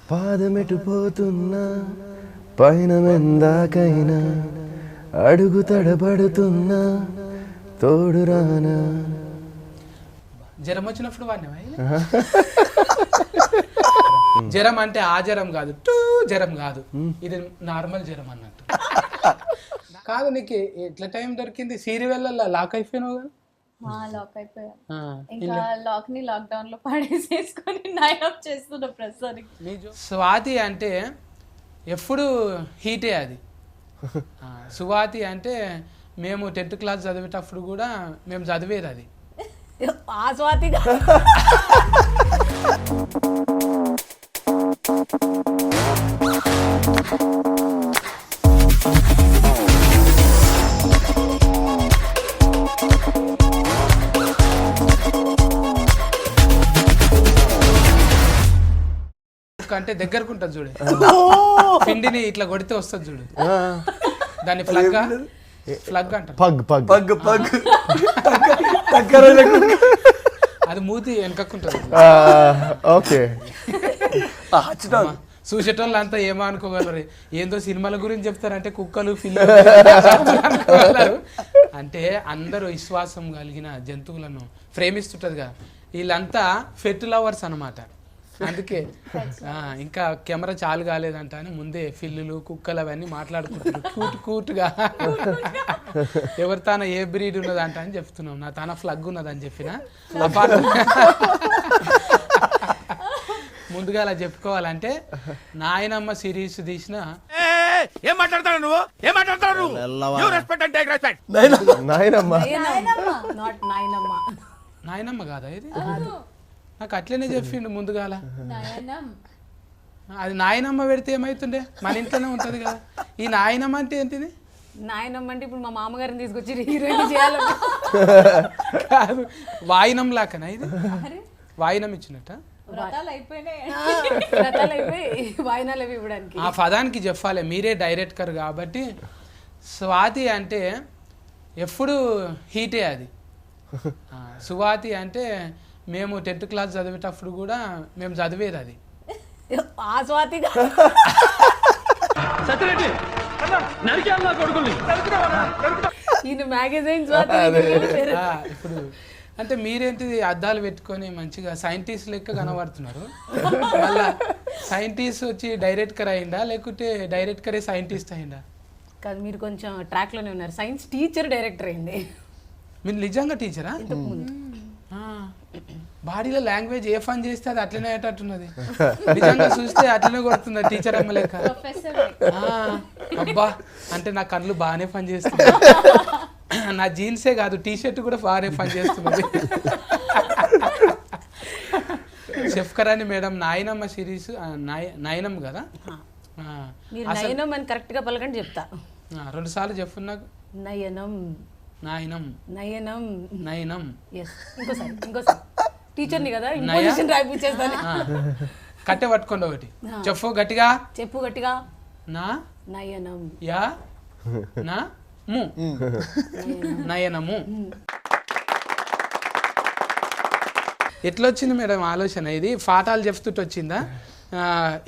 పాదమెటు పోతున్నా పైన మెందాకైనా అడుగు తడబడుతున్నా తోడు రానా. జ్వరం వచ్చినప్పుడు వాడినవా? జ్వరం అంటే ఆ జ్వరం కాదు, జ్వరం కాదు, ఇది నార్మల్ జ్వరం అన్నట్టు. కాదు, నీకు ఎట్లా టైం దొరికింది? సీరియల్ లాక్ అయిపోయినావు కదా? లాక్ అయిపోయా. ఇంకా లాక్ ని లాక్డౌన్ లో పడేసేసుకొని నైన్ ఆఫ్ చేస్తున్నా ప్రస్తుతానికి. స్వాతి అంటే ఎప్పుడు హీటే అది. సువాతి అంటే మేము 10th క్లాస్ చదివేటప్పుడు కూడా మేము చదివేది అది. ఆ స్వాతిగా అంటే దగ్గరకు ఉంటుంది చూడు, పిండిని ఇట్లా కొడితే వస్తుంది చూడు, దాన్ని ఫ్లగ్ అంటారు. అది మూతి వెనకకుంటుంది. ఓకే, చూసేటోళ్ళు అంతా ఏమో అనుకోగలరు, ఏందో సినిమాల గురించి చెప్తారంటే కుక్కలు పిల్లలు అనుకోగలరు. అంటే అందరూ విశ్వాసం కలిగిన జంతువులను ప్రేమిస్తుంటదిగా, వీళ్ళంతా ఫెట్ లవర్స్ అన్నమాట. అందుకే ఇంకా కెమెరా చాలు కాలేదంట అని ముందే పిల్లులు కుక్కలు అవన్నీ మాట్లాడుకుంటున్నారు కూటుగా. ఎవరి తాన ఏ బ్రీడ్ ఉన్నదంట అని చెప్తున్నాం. నా తాన ఫ్లగ్ ఉన్నదని చెప్పిన ముందుగా అలా చెప్పుకోవాలంటే నాయనమ్మ సిరీస్ తీసిన నాయనమ్మ కాదా ఇది? నాకు అట్లనే చెప్పిండు ముందుగాల. అది నాయనమ్మ పెడితే ఏమైతుండే, మన ఇంట్లోనే ఉంటది కదా. ఈ నాయనమ్మ అంటే ఏంటిది? నాయనమ్మ అంటే ఇప్పుడు మా మామగారిని తీసుకొచ్చి హీరోయిన్ చేయాలి కాదు, వాయినం లాకనా ఇది? వాయినం ఇచ్చినట్ట వాయినాలు అవి ఇవ్వడానికి. ఆ పదానికి చెప్పాలి, మీరే డైరెక్టర్ కాబట్టి. స్వాతి అంటే ఎప్పుడు హీటే అది. సువాతి అంటే మేము 10th క్లాస్ చదివేటప్పుడు కూడా మేము చదివేది అది. ఆ స్వాతిగా ఈయన మ్యాగజైన్ స్వాతి. ఇప్పుడు అంటే మీరేంటిది అద్దాలు పెట్టుకొని మంచిగా సైంటిస్ట్ లెక్క కనబడుతున్నారు. మళ్ళా సైంటిస్ట్ వచ్చి డైరెక్టర్ అయిందా లేకుంటే డైరెక్టరే సైంటిస్ట్ అయిందా? కాదు, మీరు కొంచెం ట్రాక్ లోనే ఉన్నారు. సైన్స్ టీచర్ డైరెక్టర్ అయింది. మీరు నిజంగా టీచరా? బాడీలో లాంగ్వేజ్ ఏ ఫన్ చేస్తే అది అట్లనే అయ్యేటట్టున్నది. నిజంగా చూస్తే అట్లనే కొడుతుంది టీచర్ అమ్మ లెక్క. అబ్బా, అంటే నా కళ్ళు బాగానే పని చేస్తున్నాయి. నా జీన్సే కాదు, టీషర్ట్ కూడా బాగానే పని చేస్తున్నది. షెఫ్ కరాని మేడం నాయనమ్మ సిరీస్ నయనం కదా? నయనం అని కరెక్ట్ గా పలకండి చెప్తా. 2 సార్లు చెప్పు నాకు. నయనం నాయనం నయనం నయనం. ఇంకోసారి టీచర్ని కదా, ఇంపోజిషన్ రాయిపించేస్తాను. కట్టె పట్టుకోండి ఒకటి చెప్పు గట్టిగా. చెప్పు గట్టిగా. నా నయనం యా నా ము నయనము. ఎట్లొచ్చింది మేడం ఆలోచన? ఇది పాఠాలు చెప్తుంటే వచ్చిందా?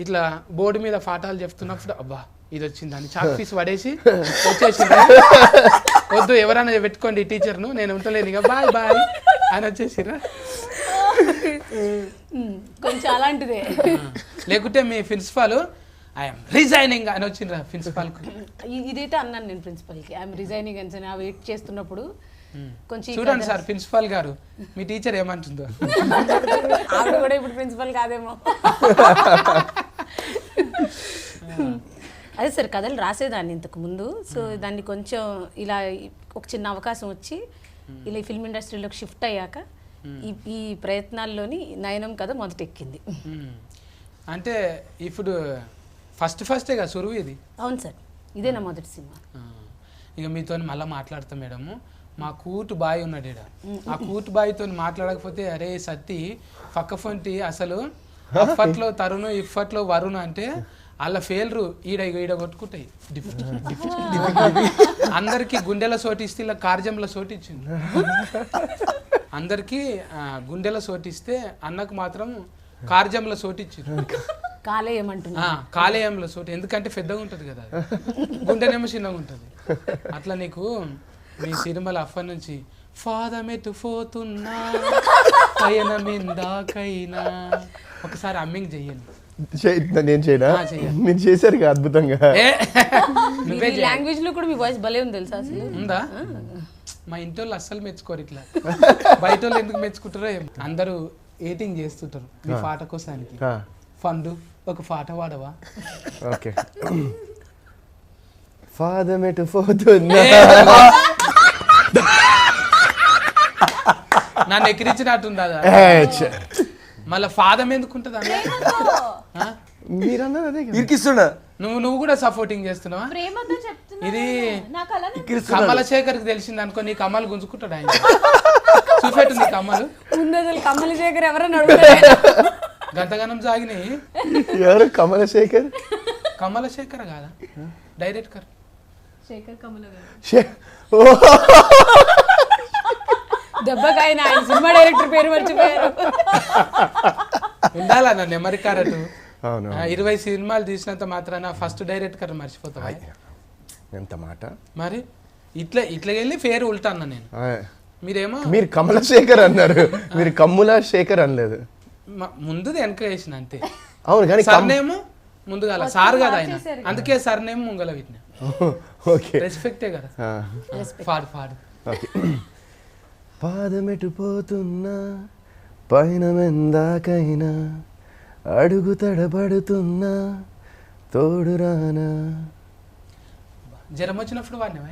ఇట్లా బోర్డు మీద పాఠాలు చెప్తున్నప్పుడు అబ్బా ఇది వచ్చిందని చాక్ పీస్ పడేసి వచ్చేసిందా? వద్దు, ఎవరైనా పెట్టుకోండి టీచర్ను, నేను ఉంటలేను ఇక, బాయ్ బాయ్ అని వచ్చేసిరా? కొంచెం అలాంటిదే. లేకుంటే మీ ప్రిన్సిపాల్ ఐఎమ్ రిజైనింగ్ అని వచ్చిండ్రా ప్రిన్సిపాల్కు? ఇదైతే అన్నాను నేను ప్రిన్సిపల్కి, ఐఎమ్ రిజైనింగ్ అని. వెయిట్ చేస్తున్నప్పుడు కొంచెం చూడండి సార్ ప్రిన్సిపాల్ గారు మీ టీచర్ ఏమంటుందో. ఆవిడ కూడా ఇప్పుడు ప్రిన్సిపల్ కాదేమో. అదే సార్, కథలు రాసేదాన్ని ఇంతకు ముందు. సో దాన్ని కొంచెం ఇలా ఒక చిన్న అవకాశం వచ్చి ఇలా ఫిల్మ్ ఇండస్ట్రీలోకి షిఫ్ట్ అయ్యాక ఈ ప్రయత్నాల్లోని నయనం కథ మొదటెక్కింది. అంటే ఇప్పుడు ఫస్టే కదా సురువు ఇది? అవును సార్, ఇదే నా మొదటి సినిమా. ఇక మీతో మళ్ళీ మాట్లాడతాం మేడము. మా కూటు బాయ్ ఉన్నాడు ఈడ. ఆ కూటు బాయ్తో మాట్లాడకపోతే అరే సత్తి పక్క ఫొంటి అసలు అప్పట్లో తరుణ్ ఇప్పట్లో వరుణ్ అంటే వాళ్ళ ఫెయిల్రు ఈడ కొట్టుకుంటాయి. అందరికి గుండెల సోటిస్తే ఇలా కార్జంల సోటిచ్చింది. అందరికి గుండెల సోటిస్తే అన్నకు మాత్రం కార్జంల సోటిచ్చింది. కాలేయమంటున్నా కాలేయంలో చోటు, ఎందుకంటే పెద్దగా ఉంటుంది కదా అది. గుండెనేమో చిన్నగా ఉంటుంది. అట్లా నీకు మీ తిరుమల అఫర్ నుంచి ఫాదమెటు పోతున్నా పయన మిందాకైనా ఒకసారి అమ్మింగ్ చెయ్యండి. నేను చేయనా? చెయ్యాలి. మీరు చేశారు కదా అద్భుతంగా. నువ్వే లాంగ్వేజ్ లో కూడా మీ వాయిస్ భలే ఉంది తెలుసా అసలు. ఉందా? మా ఇంటి వాళ్ళు అస్సలు మెచ్చుకోరు ఇట్లా. బయట వాళ్ళు ఎందుకు మెచ్చుకుంటారో ఏమో. అందరూ ఏటింగ్ చేస్తుంటారు మీ పాట కోసానికి. ఫండు ఒక పాట వాడవా? ఓకే. ఫాదమెటు పోతున్నా. నన్ను ఎక్కిరించినట్టుంది అదా? మళ్ళీ ఫాదం ఎందుకుంటుంది అన్న? మీరు అన్నది అదే కదా. ఇరికిస్తున్నా. నువ్వు కూడా సపోర్టింగ్ చేస్తున్నావా? ప్రేమతో చెప్తున్నా. ఇది నాకు అలానే కమలశేఖర్కి తెలిసింది అనుకో, నీ కమ్మలు గుంజుకుంటాడు ఆయన. చూపెట్టు నీ కమ్మలు. ముందు అసలు కమలశేఖర్ ఎవరైనా అడుగుతారు. గంతగానం సాగినాయి. ఎవరు? కమలశేఖర్. కమలశేఖర్ కాదా డైరెక్టర్? శేఖర్ కమల గారు. దెబ్బకాయన ఆయన సినిమా డైరెక్టర్ పేరు మర్చిపోయారు. ఉండాలా నా నెమరి కారటు. అవును. 20 సినిమాలు తీసినంత మాత్రాన ఫస్ట్ డైరెక్టర్ మర్చిపోతావా? ఎంత మాట. మరి ఇట్లా ఇట్లా వెళ్ళి ఫేర్ ఉల్టా అన్న నేను. మీరేమో మీరు కమలశేఖర్ అన్నారు, మీరు కమ్ముల శేఖర్ అనలేదు. ముందుది వెనక వేసిన అంతే. అవును కానీ సర్నేమ్ ముందుగా సార్ కదా ఆయన, అందుకే సర్నేమ్ ముంగల వీటిన. ఓకే, రెస్పెక్టే కదా. పాడు. ఓకే. పాదమెటు పోతున్నా పైన మెందాకైనా అడుగు తడబడుతున్నా తోడు రానా. జ్వరం వచ్చినప్పుడు వాడినవా?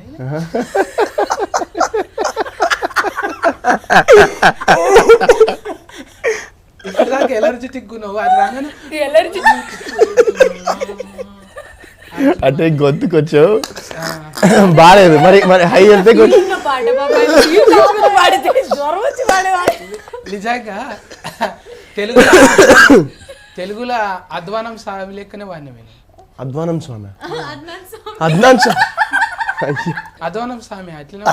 ఇప్పుడు దాకా ఎలర్జెటిక్ ఉన్నావు, అది రాగానే ఎలర్జీ అంటే గొంతుకొచ్చావు, బాగాలేదు. మరి మరి హై వెళ్తే పాట పాడితే జ్వరం వచ్చి పాడేవాడు. నిజంగా తెలుగులో అధ్వానం స్వామి లెక్కనే వాడిన మేము. అధ్వానం స్వామి, అద్నాన్ స్వామి. అధ్వానం స్వామి అట్లనే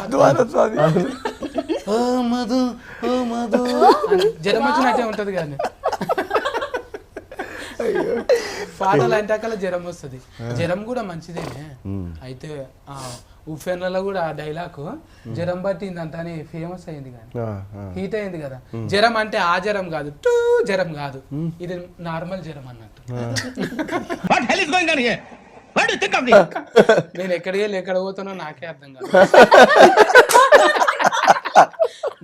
జ్వరం వచ్చినట్టే ఉంటది కానీ పాటలు అంటే అక్కడ జ్వరం వస్తుంది. జ్వరం కూడా మంచిదేనే. అయితే ఉఫెన్లలో కూడా ఆ డైలాగ్ జ్వరం పట్టింది అంత అని ఫేమస్ అయింది కానీ హీట్ అయింది కదా. జ్వరం అంటే ఆ జ్వరం కాదు, టూ జ్వరం కాదు, ఇది నార్మల్ జ్వరం అన్నట్టు. నేను ఎక్కడికి వెళ్ళి ఎక్కడ పోతానో నాకే అర్థం కాదు.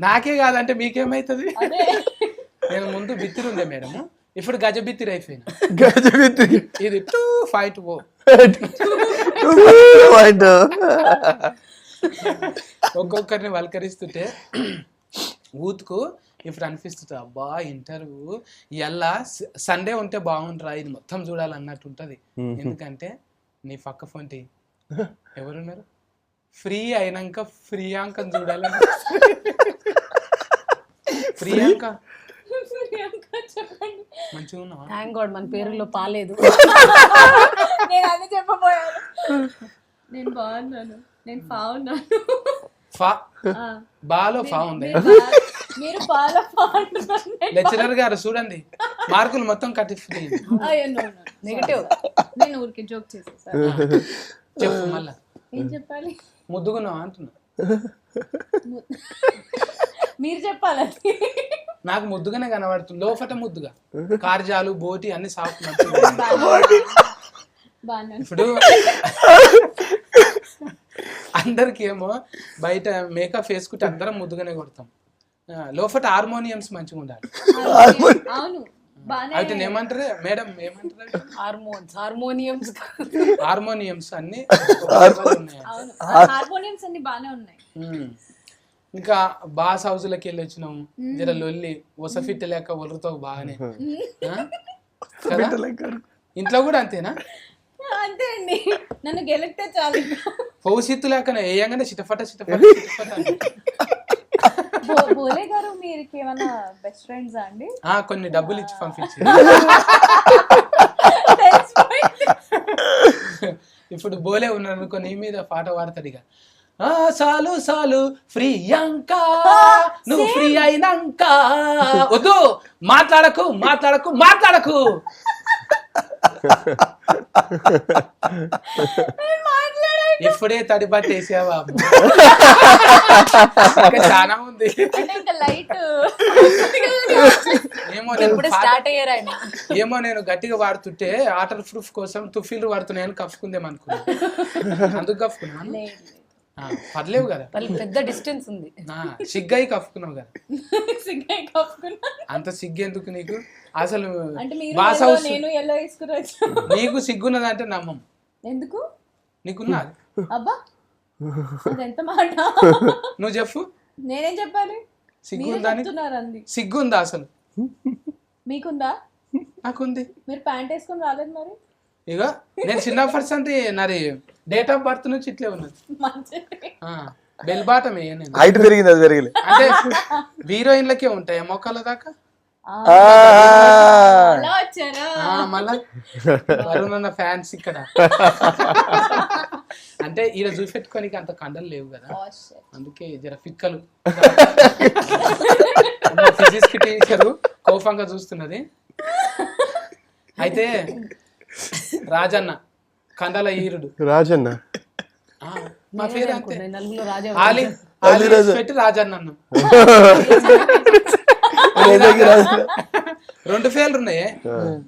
నాకే కాదంటే మీకేమైతుంది? నేను ముందు బిత్తిరి ఉండే మేడం, ఇప్పుడు గజ బిత్తిరి అయిపోయినా. ఇది 2-5 ఒక్కొక్కరిని వల్కరిస్తుంటే ఊతుకు ఇప్పుడు అనిపిస్తుంది, అబ్బా ఇంటర్వ్యూ ఎలా సండే ఉంటే బాగుంటారా, ఇది మొత్తం చూడాలన్నట్టు ఉంటది. ఎందుకంటే నీ పక్క ఫోన్టి ఎవరున్నారు, ఫ్రీ అయినాక ప్రియాంకని చూడాలని. ప్రియాంక మంచిగా ఉన్నావా? థ్యాంక్ గాడ్ మన పేరులో పాలేదు. నేను అదే చెప్పబోయాను. నేను బాగున్నాను, నేను బాగున్నాను. బాలో ఫా ఉంది. మీరు బాగా లెక్చరర్ గారు చూడండి, మార్కులు మొత్తం కట్టి నెగటివ్. నేను ఊరికి జోక్ చేసేసాను. చెప్పు మళ్ళా. ఏం చెప్పాలి? ముద్దుగున్నావా అంటున్నా. మీరు చెప్పాలి. నాకు ముద్దుగానే కనబడుతుంది, లోపట ముద్దుగా. కార్జాలు బోటి అన్ని సాఫ్ట్. ఇప్పుడు అందరికి ఏమో బయట మేకప్ వేసుకుంటే అందరం ముద్దుగానే కొడతాం, లోపట హార్మోనియమ్స్ మంచిగా ఉండాలి. అవును, అయితే ఏమంటారు మేడం, ఏమంటారు? హార్మోనియమ్స్ అన్ని హార్మోనియమ్స్ అన్ని బాగానే ఉన్నాయి. ఇంకా బాస్ హౌస్లకి వెళ్ళి వచ్చినాము, జర లొల్లి ఒసఫిట్ లేక ఒలరుతావు బాగానే కదా. ఇంట్లో కూడా అంతేనా? అంతే అండి, నన్ను గెలిపితే చాలు. భవిష్యత్తు లేకనే ఏయంగానే చిటఫట. బోలే గారు మీరు ఏమన్నా బెస్ట్ ఫ్రెండ్స్ అండి? కొన్ని డబ్బులు ఇచ్చి పంపించి. ఇప్పుడు బోలే ఉన్నాడు అనుకో, నీ మీద పాట పాడతాడు ఇక. సాలు సాలు ప్రియాంక, నువ్వు ఫ్రీ అయినాక. వద్దు, మాట్లాడకు. ఇప్పుడే తడి బట్టి వేసావా చాలా ఉంది. అంటే ఇంకా లైట్ ఏమో నేను ఇప్పుడే స్టార్ట్ అయ్యారు ఆయన. ఏమో నేను గట్టిగా వాడుతుంటే వాటర్ ప్రూఫ్ కోసం తుఫీలు వాడుతున్నాయని కప్పుకుందేమో అనుకున్నా, అందుకు కప్పుకున్నాను. పర్లేవు కదా, పెద్ద డిస్టెన్స్ ఉంది. సిగ్గయి కప్పుకున్నావు కదా, సిగ్గాయి కప్పుకున్నా. అంత సిగ్గు ఎందుకు నీకు అసలు? అంటే మీరు బాస్ yellow, హౌస్ నేను ఎల్లో వేసుకుని వచ్చా. నీకు సిగ్గున్నదంటే నమ్మం. ఎందుకు? నీకున్నది, అబ్బా అదెంత మాట. నువ్వు చెప్పు. నేనేం చెప్పాలి? సిగ్గుందా? చెప్తున్నారు అంది. సిగ్గుందా అసలు? మీకుందా? నాకుంది. మీరు ప్యాంట్ వేసుకొని రాలేదు మరి. ఇక నేను చిన్నప్పటి సంది నాది డేట్ ఆఫ్ బర్త్ నుంచి ఇట్లే ఉన్నది. మంచిది. బెల్ బాటం నేను. హైట్ పెరిగింది, అది పెరగలే. అంటే హీరోయిన్లకే ఉంటాయి మొక్కల దాకా. అలా వచ్చారా? మళ్ళా వరుణన్న ఫ్యాన్స్ ఇక్కడ. అంటే ఈడ చూపెట్టుకోనికి అంత కండలు లేవు కదా, అందుకే జర ఫిక్కలు. ఫిజిక్స్ టీచరు కోపంగా చూస్తున్నది. అయితే రాజన్న కండల ఈరుడు. రాజన్న మా పేరు అంతే, నలుగురు రాజా. ఆలి పెట్టి రాజన్న అన్నాం. 2 పేర్లు ఉన్నాయి,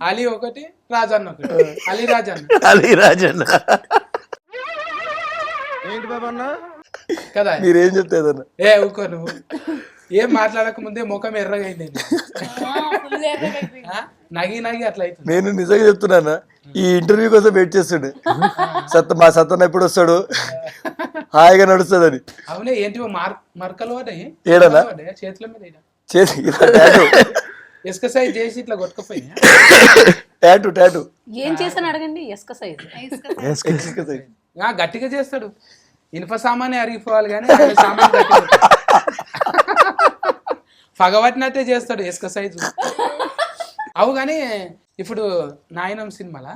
అలీ ఒకటి, రాజన్న ఒకటి. అలీ రాజన్న, అలీ రాజన్న కదా. మీరేం చెప్తాదన్న? ఏ ఊకో నువ్వు, ఏం మాట్లాడక ముందే ముఖం ఎర్రగా అయింది. నగి నగి అట్లా అవుతుంది. నేను నిజంగా చెప్తున్నానా, ఈ ఇంటర్వ్యూ కోసం వెయిట్ చేస్తుండే. మా సత్తన్న ఎప్పుడు వస్తాడు, హాయిగా నడుస్తుందని. అవునే, ఏంటి మరకలు పడ్డాయి ఏడనా చేతుల మీద, చేసి ఇసుక సైజ్ చేసి ఇట్లా కొట్టుకుపోయి. టాటూ టాటూ ఏం చేశాను అడగండి. ఎస్క సైజ్ గట్టిగా చేస్తాడు. ఇనుప సామానే అరిగిపోవాలి కానీ ఆయన సామాన్ గట్టిగా పగబట్టినట్టే చేస్తాడు ఇసుక సైజు. అవు కానీ ఇప్పుడు నాయనం సినిమాలా,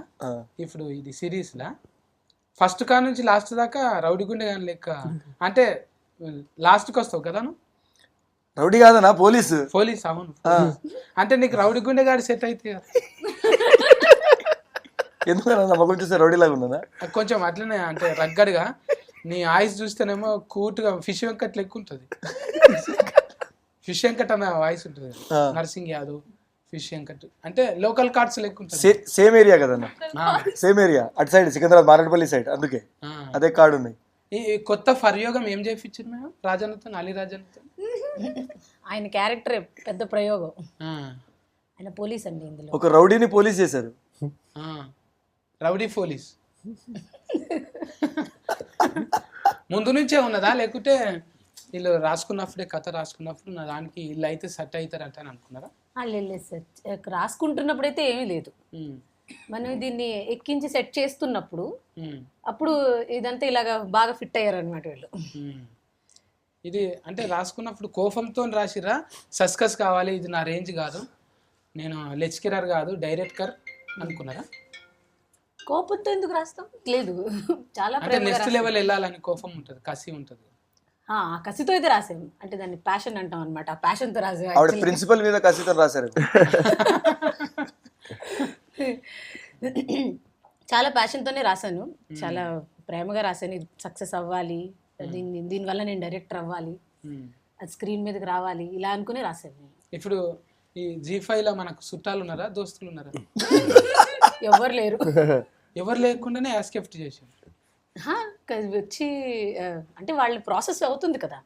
ఇప్పుడు ఇది సిరీస్ లా ఫస్ట్ కా నుంచి లాస్ట్ దాకా రౌడీ గుండె కానీ లెక్క. అంటే లాస్ట్కి వస్తావు కదా నువ్వు. Rowdy కాదనా, police. పోలీస్, అవును. అంటే నీకు రౌడీ గుండె గాడి సెట్ అయితే ఎందుకన్నా మొగం చూస్తే రౌడీ లాగా ఉన్నానా? కొంచెం అట్లనే, అంటే రగ్గడిగా. నీ ఆయిస్ చూస్తేనేమో కూటుగా ఫిష్ వెంకట్ లెక్క ఉంటుంది. ఫిష్ వెంకట్ అన్న వాయిస్ ఉంటుంది, నర్సింగ్ యాదవ్, ఫిష్ వెంకట్ అంటే లోకల్ కార్డ్స్ లెక్క ఉంటుంది. సేమ్ ఏరియా కదన్నా, సేమ్ ఏరియా. అటు సైడ్ సికింద్రాబాద్ మారేడుపల్లి సైడ్, అందుకే అదే కార్డు ఉన్నాయి. ఈ కొత్త ఫర్యోగం ఏం చేయించారు మేము రాజన్నతో, అలీ రాజన్నతో? ఆయన క్యారెక్టర్ పెద్ద ప్రయోగం. ఆయన పోలీస్ అండి ఇందులో. ఒక రౌడీని పోలీస్ చేశారు. రౌడీ పోలీస్ ముందు నుంచే ఉన్నదా, లేకుంటే వీళ్ళు రాసుకున్నప్పుడే, కథ రాసుకున్నప్పుడు నా దానికి వీళ్ళు అయితే సెట్ అవుతారంట అని అనుకున్నారా? లేదు సార్, రాసుకుంటున్నప్పుడైతే ఏమీ లేదు. మనం దీన్ని ఎక్కించి సెట్ చేస్తున్నప్పుడు అప్పుడు ఇదంతా ఇలాగా బాగా ఫిట్ అయ్యారు అనమాట వీళ్ళు. ఇది అంటే రాసుకున్నప్పుడు కోపంతో రాసిరా, సస్కస్ కావాలి, ఇది నా రేంజ్ కాదు, నేను లెక్చరర్ కాదు డైరెక్టర్ అనుకున్నారా? కోపంతో ఎందుకు రాస్తాం? లేదు, చాలా అంటే నెక్స్ట్ లెవెల్ వెళ్ళాలని కోపం ఉంటుంది, కసి ఉంటుంది. కసితో అయితే రాసాము, అంటే దాన్ని ప్యాషన్ అంటాం అనమాట. ఆ ప్యాషన్ తో రాసాము. ఆవిడ ప్రిన్సిపల్ మీద కసితో రాశారు. చాలా ప్యాషన్ తోనే రాశాను, చాలా ప్రేమగా రాశాను. ఇది సక్సెస్ అవ్వాలి, దీనివల్ల నేను డైరెక్టర్ అవ్వాలి, అది స్క్రీన్ మీదకి రావాలి, ఇలా అనుకుని రాశాను. ఇప్పుడు ఈ G5 లో మనకు చుట్టాలు ఉన్నారా, దోస్తులు ఉన్నారా? ఎవరు లేరు. ఎవరు లేకుండానే యాస్కెప్ట్ చేశారు వచ్చి. అంటే వాళ్ళ ప్రాసెస్ అవుతుంది కదా,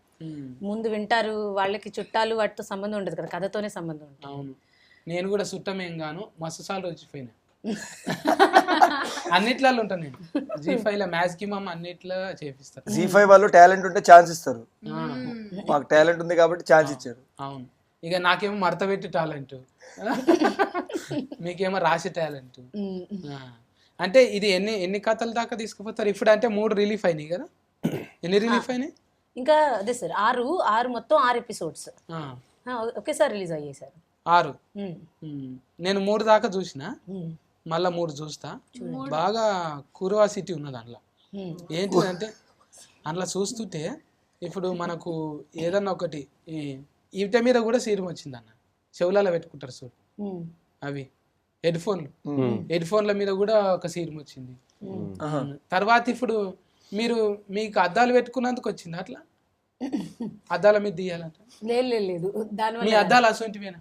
ముందు వింటారు, వాళ్ళకి చుట్టాలు వాటితో సంబంధం ఉండదు కదా, కథతోనే సంబంధం ఉంటుంది. అవును, నేను కూడా చుట్టమేం గాను మస్తు సార్లు వచ్చిపోయినా. అన్నిట్లలో ఉంటాను నేను. G5 లో మ్యాథ్స్ కి మమ్మ అన్నిట్లో చేపిస్తారు. G5 వాళ్ళు టాలెంట్ ఉంటే ఛాన్స్ ఇస్తారు. మాకు టాలెంట్ ఉంది కాబట్టి ఛాన్స్ ఇచ్చారు. అవును, ఇక నాకేమో మడత పెట్టి టాలెంట్, మీకేమో రాసి టాలెంట్. అంటే ఇది ఎన్ని కథల దాకా తీసుకుపోతారు ఇప్పుడు? అంటే 3 రిలీఫ్ అయినాయి కదా, ఎన్ని రిలీఫ్ అయినాయి? ఇంకా అదే సార్, 6 మొత్తం 6 ఎపిసోడ్స్ ఒకేసారి రిలీజ్ అయ్యాయి సార్. 6. నేను 3 దాకా చూసిన, మళ్ళా 3 చూస్తా. బాగా క్యూరియాసిటీ ఉన్నది అందులో. ఏంటిదంటే అందులో చూస్తుంటే ఇప్పుడు మనకు ఏదన్నా ఒకటి ఈట మీద కూడా సీరం వచ్చింది అన్న, చెవులలో పెట్టుకుంటారు చూడు, అవి హెడ్ ఫోన్ల మీద కూడా ఒక సీన్ వచ్చింది. తర్వాత ఇప్పుడు మీకు అద్దాలు పెట్టుకున్నందుకు వచ్చింది అట్లా అద్దాల మీద తీయాలంట. లేదు దానివల్ల మీ అద్దాలు అసొంటివేనా?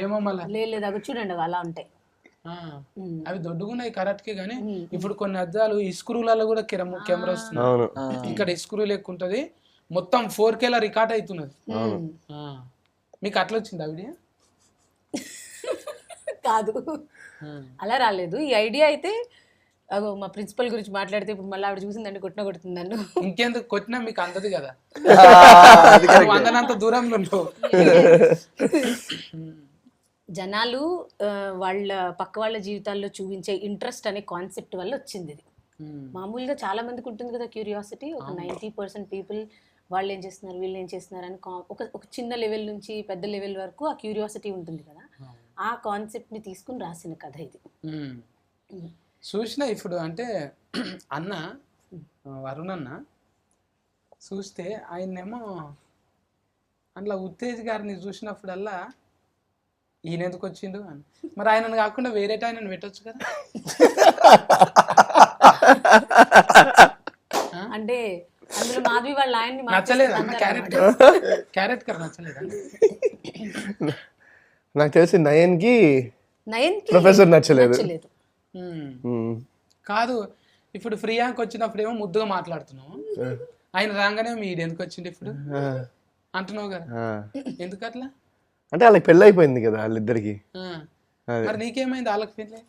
ఏమో మళ్ళా లేదు అవి చూడండి అవి అలా ఉంటాయి. అవి దొడ్డుగున్నాయి కరెక్ట్కే, కానీ ఇప్పుడు కొన్ని అద్దాలు ఇస్క్రూలలో కూడా కెమెరా వస్తుంది. ఇక్కడ ఇస్క్రూ లెక్క ఉంటది, మొత్తం 4K రికార్డ్ అవుతున్నది. మీకు అట్లా వచ్చింది ఆ వీడియో? కాదు అలా రాలేదు. ఈ ఐడియా అయితే అగో మా ప్రిన్సిపల్ గురించి మాట్లాడితే ఇప్పుడు మళ్ళీ ఆవిడ చూసిందండి కొడుతుంది నన్ను. ఇంకెందుకు కొట్టినా మీకు అందదు కదా, అందనంత దూరంలో ఉండవు. జనాలు వాళ్ళ పక్క వాళ్ళ జీవితాల్లో చూపించే ఇంట్రెస్ట్ అనే కాన్సెప్ట్ వల్ల వచ్చింది ఇది. మామూలుగా చాలా మందికి ఉంటుంది కదా క్యూరియాసిటీ. ఒక 90% పీపుల్ వాళ్ళు ఏం చేస్తున్నారు వీళ్ళు ఏం చేస్తున్నారు అని ఒక చిన్న లెవెల్ నుంచి పెద్ద లెవెల్ వరకు ఆ క్యూరియాసిటీ ఉంటుంది కదా. ఆ కాన్సెప్ట్ని తీసుకుని రాసిన కథ ఇది. చూసిన ఇప్పుడు అంటే అన్న వరుణ్ అన్న చూస్తే ఆయన్నేమో అందులో ఉత్తేజ్ గారిని చూసినప్పుడల్లా ఈయన ఎందుకు వచ్చిండు అని. మరి ఆయనను కాకుండా వేరే ఆయనను పెట్టొచ్చు కదా. అంటే అందులో మాధవి వాళ్ళ ఆయన్ని నచ్చలేదు అన్న క్యారెక్టర్ నచ్చలేదు. నాకు తెలిసి నయన్కి ప్రొఫెసర్ నచ్చలేదు. కాదు ఇప్పుడు ప్రియాంక వచ్చినప్పుడు ఏమో ముద్దుగా మాట్లాడుతున్నావు, ఆయన రాగానే మీరు ఎందుకు వచ్చిండు ఇప్పుడు అంటున్నావు కదా, ఎందుకు అట్లా? అంటే వాళ్ళకి పెళ్ళి అయిపోయింది కదా వాళ్ళిద్దరికి. మరి నీకేమైంది? వాళ్ళకి పెళ్ళి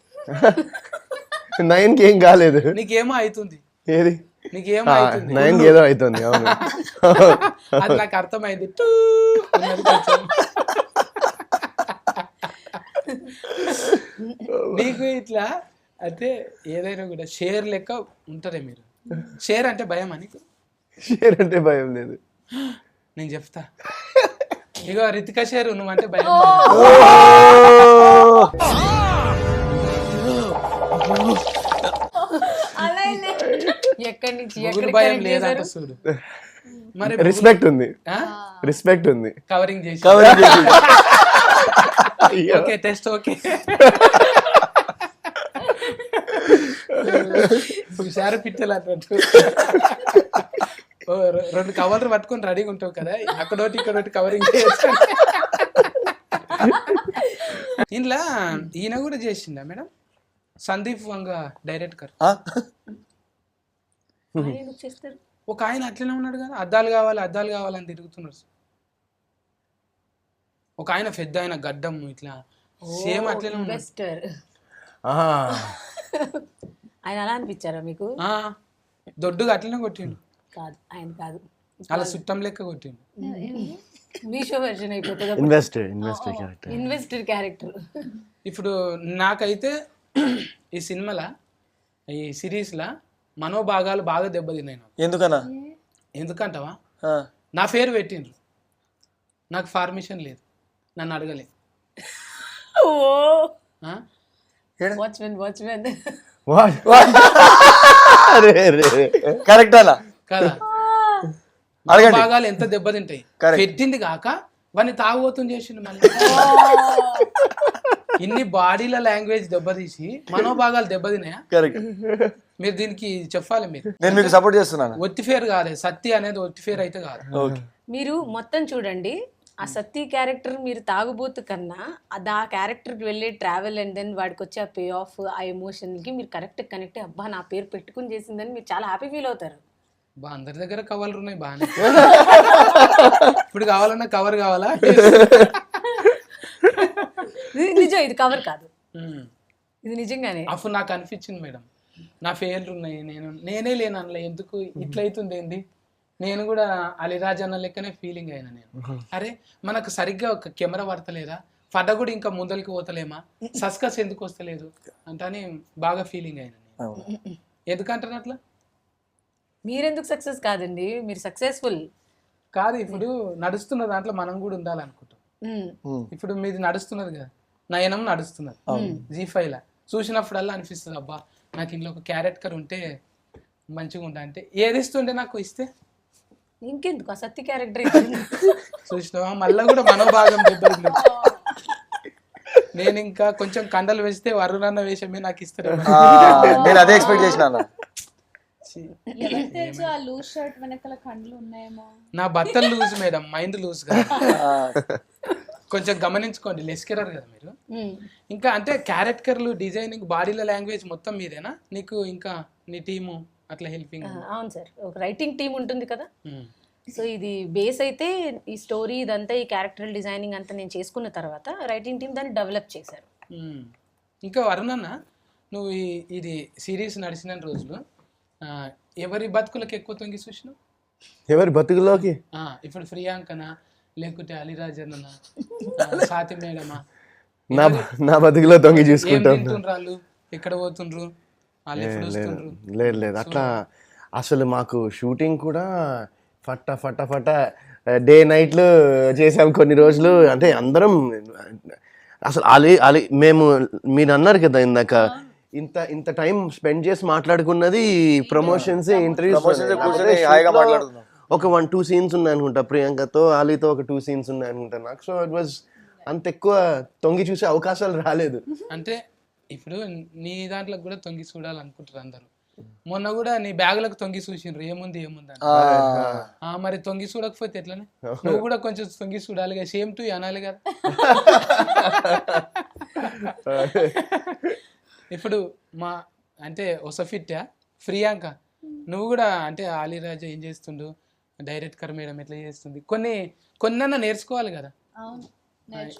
నయన్కి ఏం కాలేదు, నీకేమో అవుతుంది. ఏది నీకేమో అవుతుంది? నయన్కి ఏదో అవుతుంది. అవును అది నాకు అర్థమైంది. నీకు ఇట్లా అంటే ఏదైనా కూడా షేర్ లెక్క ఉంటారే మీరు. షేర్ అంటే భయమా నీకు? షేర్ అంటే భయం లేదు. నేను చెప్తా, ఇగో రితికా షేర్ నువ్వంటే భయం. ఎక్కడి నుంచి భయం లేదంట చూడు. మరి రెస్పెక్ట్ ఉంది, రెస్పెక్ట్ ఉంది. కవరింగ్ చేసి ఓకే టెస్ట్ ఓకే. హుషారు పిట్టలు అన్నట్టు 2 కవర్లు పట్టుకొని రెడీగా ఉంటావు కదా, అక్కడోటి ఇక్కడోటి కవరింగ్ చేయొచ్చు. ఇంట్లో ఈయన కూడా చేసిందా మేడం? సందీప్ వంగ డైరెక్టర్ ఒక ఆయన అట్లనే ఉన్నాడు కదా, అద్దాలు కావాలని తిరుగుతున్నారు. ఒక ఆయన పెద్ద ఆయన గడ్డం ఇట్లా సేమ్ అట్లనే ఇన్వెస్టర్. ఆయన అలా అనిపించారా మీకు? దొడ్డుగా అట్లనే కొట్టిండు. కాదు ఆయన కాదు, అలా చుట్టం లెక్క కొట్టిండు. మీషో వెర్షన్ అయిపోతుంది. Investor character. ఇప్పుడు నాకైతే ఈ సినిమాల ఈ సిరీస్లా మనోభాగాలు బాగా దెబ్బతిన్నాయి నాకు. ఎందుకన్నా? ఎందుకంటావా, నా పేరు పెట్టిండ్రు, నాకు పర్మిషన్ లేదు, నన్ను అడగలే. కరెక్ట్ అలా కదా, భాగాలు ఎంత దెబ్బతింటాయి. పెట్టింది కాక వాడిని తాగుబోతుంది చేసిండు. మళ్ళీ ఇన్ని బాడీల లాంగ్వేజ్ దెబ్బతీసి మనోభాగాలు దెబ్బతిన్నాయా? కరెక్ట్. మీరు దీనికి చెప్పాలి. నేను మీకు సపోర్ట్ చేస్తున్నాను. ఒత్తి ఫేర్ కాదు, సత్తి అనేది ఒత్తి ఫేర్ అయితే కాదు. మీరు మొత్తం చూడండి, ఆ సత్తి క్యారెక్టర్ మీరు తాగుబోతు కన్నా అది ఆ క్యారెక్టర్కి వెళ్ళే ట్రావెల్ అండ్ దెన్ వాడికి వచ్చే ఆ పే ఆఫ్, ఆ ఎమోషన్కి మీరు కరెక్ట్ కనెక్ట్, అబ్బా నా పేరు పెట్టుకుని చేసిందని మీరు చాలా హ్యాపీ ఫీల్ అవుతారు. అందరి దగ్గర కవర్లు ఉన్నాయి బాగానే. ఇప్పుడు కావాలన్నా కవర్ కావాలా? నిజం, ఇది కవర్ కాదు, ఇది నిజంగానే. అప్పుడు నాకు అనిపించింది మేడం, నా ఫెయిల్లు ఉన్నాయి, నేనే లేను అందులో, ఎందుకు ఇట్లయితుంది ఏంది, నేను కూడా అలిరాజ్ అన్న లెక్కనే ఫీలింగ్ అయినా నేను. అరే మనకు సరిగ్గా ఒక కెమెరా పడతలేదా, పడ్డ కూడా ఇంకా ముందరికి పోతలేమా, సస్కస్ ఎందుకు వస్తలేదు అంటే బాగా ఫీలింగ్ అయినా నేను. ఎందుకంటారు అట్లా? మీరెందుకు సక్సెస్ కాదండి, మీరు సక్సెస్ఫుల్ కాదు. ఇప్పుడు నడుస్తున్న దాంట్లో మనం కూడా ఉండాలనుకుంటాం. ఇప్పుడు మీది నడుస్తున్నది కదా, నయనం నడుస్తున్నది G5 చూసినప్పుడల్లా అనిపిస్తుంది, అబ్బా నాకు ఇంట్లో ఒక క్యారెక్టర్ ఉంటే మంచిగా ఉంటా. అంటే ఏది ఇస్తుంటే నాకు ఇస్తే ఇంకెందుకు ఆ సత్తి క్యారెక్టర్ చూసినావా, మళ్ళీ కూడా మనోభాగం దెబ్బతింది. నేను ఇంకా కొంచెం కండలు వేస్తే వరుణన్న వేషమే నాకు ఇస్తారు. నేను అదే ఎక్స్పెక్ట్ చేసినాను. ఎవరికి తెలుసు ఆ లూజ్ షర్ట్ వెనకాల కండ్లు ఉన్నాయేమో. నా బట్టలు లూజ్ మేడం, మైండ్ లూజ్ గా. కొంచెం గమనించుకోండి, లెస్కెరర్ కదా మీరు. ఇంకా అంటే క్యారెక్టర్లు, డిజైనింగ్, బాడీల లాంగ్వేజ్ మొత్తం మీదేనా? నీకు ఇంకా నీ టీము అట్లా హెల్పింగ్? అవును సార్, ఒక రైటింగ్ టీం ఉంటుంది కదా. సో ఇది బేస్ అయితే ఈ స్టోరీ ఇదంతా ఈ క్యారెక్టర్ డిజైనింగ్ అంతా నేను చేసుకున్న తర్వాత రైటింగ్ టీం దాన్ని డెవలప్ చేశారు. ఇంకా వరుణన్న, నువ్వు ఇది సిరీస్ నడిచిన రోజులు ఎవరి బతుకులకు ఎక్కువ తొంగి చూసినావు? ఎవరి బతుకులోకి? ఇప్పుడు ప్రియాంకనా, లేకుంటే అలీరాజన్న, సాతి మేడమా? నా బతుకులో తొంగి చూసుకుంటా. వాళ్ళు ఎక్కడ పోతుండ్రు, వాళ్ళు ఎప్పుడు వస్తుండ్రు? లేదు అట్లా అసలు మాకు షూటింగ్ కూడా ఫట డే నైట్లు చేసాం కొన్ని రోజులు. అంటే అందరం అసలు మేము మీరు అన్నారు కదా ఇందాక, ఇంత టైం స్పెండ్ చేసి మాట్లాడుకున్నది ప్రమోషన్స్, ఇంటర్వ్యూస్. ఒక 1-2 సీన్స్ ఉన్నాయి అనుకుంటా ప్రియాంకతో, అలీతో ఒక 2 సీన్స్ ఉన్నాయి అనుకుంటా నాకు. సో ఇట్ వాజ్ అంత ఎక్కువ తొంగి చూసే అవకాశాలు రాలేదు. అంటే ఇప్పుడు నీ దాంట్లో కూడా తొంగి చూడాలనుకుంటారు అందరూ. మొన్న కూడా నీ బ్యాగులకు తొంగి చూసిండ్రు, ఏముంది అని. మరి తొంగి చూడకపోతే ఎట్లనే? నువ్వు కూడా కొంచెం తొంగి చూడాలిగా, సేమ్ టు అనాలి కదా. ఇప్పుడు మా అంటే ఒసఫిట్టా ప్రియాంక, నువ్వు కూడా అంటే అలీరాజు ఏం చేస్తుండు, డైరెక్టర్ మేడం ఎట్లా చేస్తుంది, కొన్నన్నా నేర్చుకోవాలి కదా.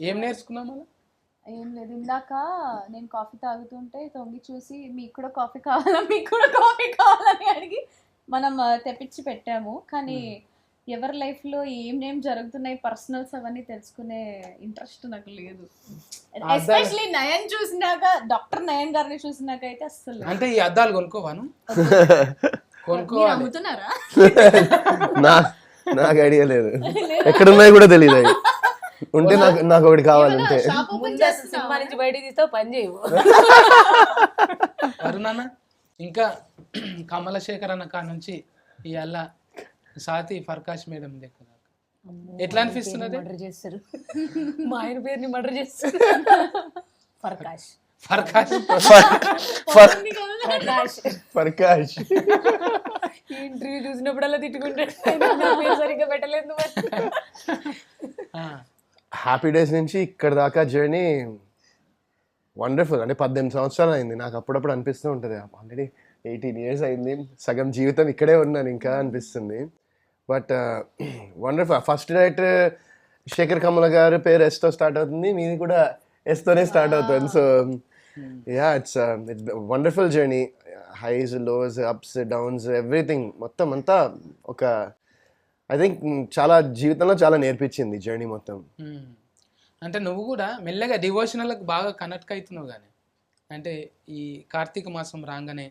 ఏం నేర్చుకున్నావు మళ్ళీ? ఏం లేదు, ఇందాక నేను కాఫీ తాగుతుంటే తొంగి చూసి మీకు కూడా కాఫీ కావాలని అడిగి మనం తెప్పించి పెట్టాము. కానీ ఎవరి లైఫ్లో ఏం జరుగుతున్నాయి పర్సనల్స్ అవన్నీ తెలుసుకునే ఇంట్రెస్ట్ నాకు లేదు. ఎస్పెషలీ నయన్ చూసినాక, డాక్టర్ నయన్ గారిని చూసినాక అయితే అస్సలు. అంటే ఈ అద్దాలు కొనుక్కోవాను అమ్ముతున్నారా? నాకు ఐడియా లేదు, ఎక్కడున్నాయి కూడా తెలియదు. అవి ఉంటే నాకు ఒకటి కావాలంటే. సినిమా నుంచి బయటికి తీస్తావు, పని చేయవు. అరుణాన్న, ఇంకా కమలశేఖర్ అన్న కా నుంచి ఇవాళ సాతి ఫర్కాష్ మేడం దగ్గర ఎట్లా అనిపిస్తున్నది? మర్డర్ చేస్తారు, మా ఆయన పేరుని మర్డర్ చేస్తారు. ఫర్కాష్ ఇంటర్వ్యూ చూసినప్పుడల్లా తిట్టుకుంటాడు, సరిగ్గా పెట్టలేదు. హ్యాపీ డేస్ నుంచి ఇక్కడ దాకా జర్నీ వండర్ఫుల్. అంటే 18 సంవత్సరాలు అయింది. నాకు అప్పుడప్పుడు అనిపిస్తూ ఉంటుంది, ఆల్రెడీ 18 years అయింది, సగం జీవితం ఇక్కడే ఉన్నాను ఇంకా అనిపిస్తుంది. But wonderful. First director Sekhar Kammula గారి పేరు ఎస్తో స్టార్ట్ అవుతుంది, మీది కూడా ఎస్తోనే స్టార్ట్ అవుతుంది. So yeah, it's wonderful journey. Highs, lows, ups, downs, everything మొత్తం అంతా ఒక ఐ థింక్ చాలా జీవితంలో చాలా నేర్పించింది జర్నీ మొత్తం. అంటే నువ్వు కూడా మెల్లగా డివోషనల్కి బాగా కనెక్ట్ అవుతున్నావు. కానీ అంటే ఈ కార్తీక మాసం రాగానే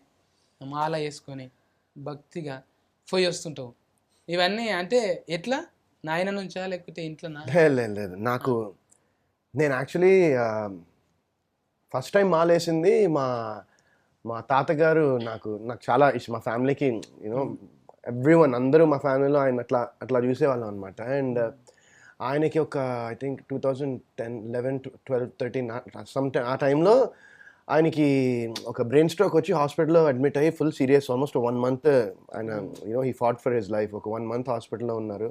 మాల వేసుకొని భక్తిగా పోయి వస్తుంటావు. ఇవన్నీ అంటే ఎట్లా, నాయన నుంచా లేకపోతే ఇంట్లో? లేదు, నేను యాక్చువల్లీ ఫస్ట్ టైం మాల వేసింది మా తాతగారు. నాకు చాలా ఇష్టం, మా ఫ్యామిలీకి యూనో ఎవ్రీవన్, అందరూ మా ఫ్యామిలీలో ఆయన అట్లా చూసేవాళ్ళం అనమాట. అండ్ ఆయనకి ఒక ఐ థింక్ 2010, 11, 12, 13 ఆ టైంలో ఆయనకి ఒక బ్రెయిన్ స్ట్రోక్ వచ్చి హాస్పిటల్లో అడ్మిట్ అయ్యి ఫుల్ సీరియస్, ఆల్మోస్ట్ 1 month ఆయన he fought for his life. ఒక 1 month హాస్పిటల్లో ఉన్నారు.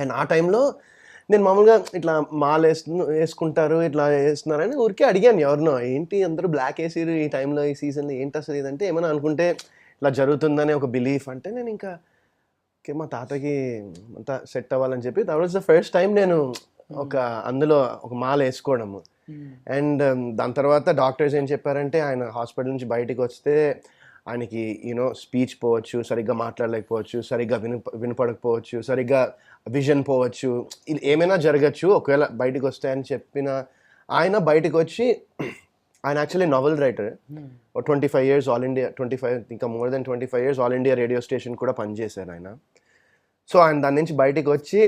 అండ్ ఆ టైంలో నేను మామూలుగా ఇట్లా మాల వేసుకుంటారు, ఇట్లా వేస్తున్నారని ఊరికే అడిగాను ఎవరినో, ఏంటి అందరూ బ్లాక్ వేసారు ఈ టైంలో, ఈ సీజన్లో ఏంటి అసలు ఇదంటే, ఏమైనా అనుకుంటే ఇట్లా జరుగుతుందనే ఒక బిలీఫ్. అంటే నేను ఇంకా ఓకే మా తాతకి అంతా సెట్ అవ్వాలని చెప్పి that was the first time నేను అందులో ఒక మాల వేసుకోవడము. అండ్ దాని తర్వాత డాక్టర్స్ ఏం చెప్పారంటే, ఆయన హాస్పిటల్ నుంచి బయటకు వస్తే ఆయనకి స్పీచ్ పోవచ్చు, సరిగ్గా మాట్లాడలేకపోవచ్చు, సరిగ్గా వినపడకపోవచ్చు, సరిగ్గా విజన్ పోవచ్చు, ఇది ఏమైనా జరగచ్చు ఒకవేళ బయటకు వస్తే అని చెప్పిన ఆయన బయటకు వచ్చి, ఆయన actually novel writer, 25 years all India, 25 ఇంకా more than 25 years all India radio station కూడా పనిచేశారు ఆయన. సో ఆయన దాని నుంచి బయటకు వచ్చి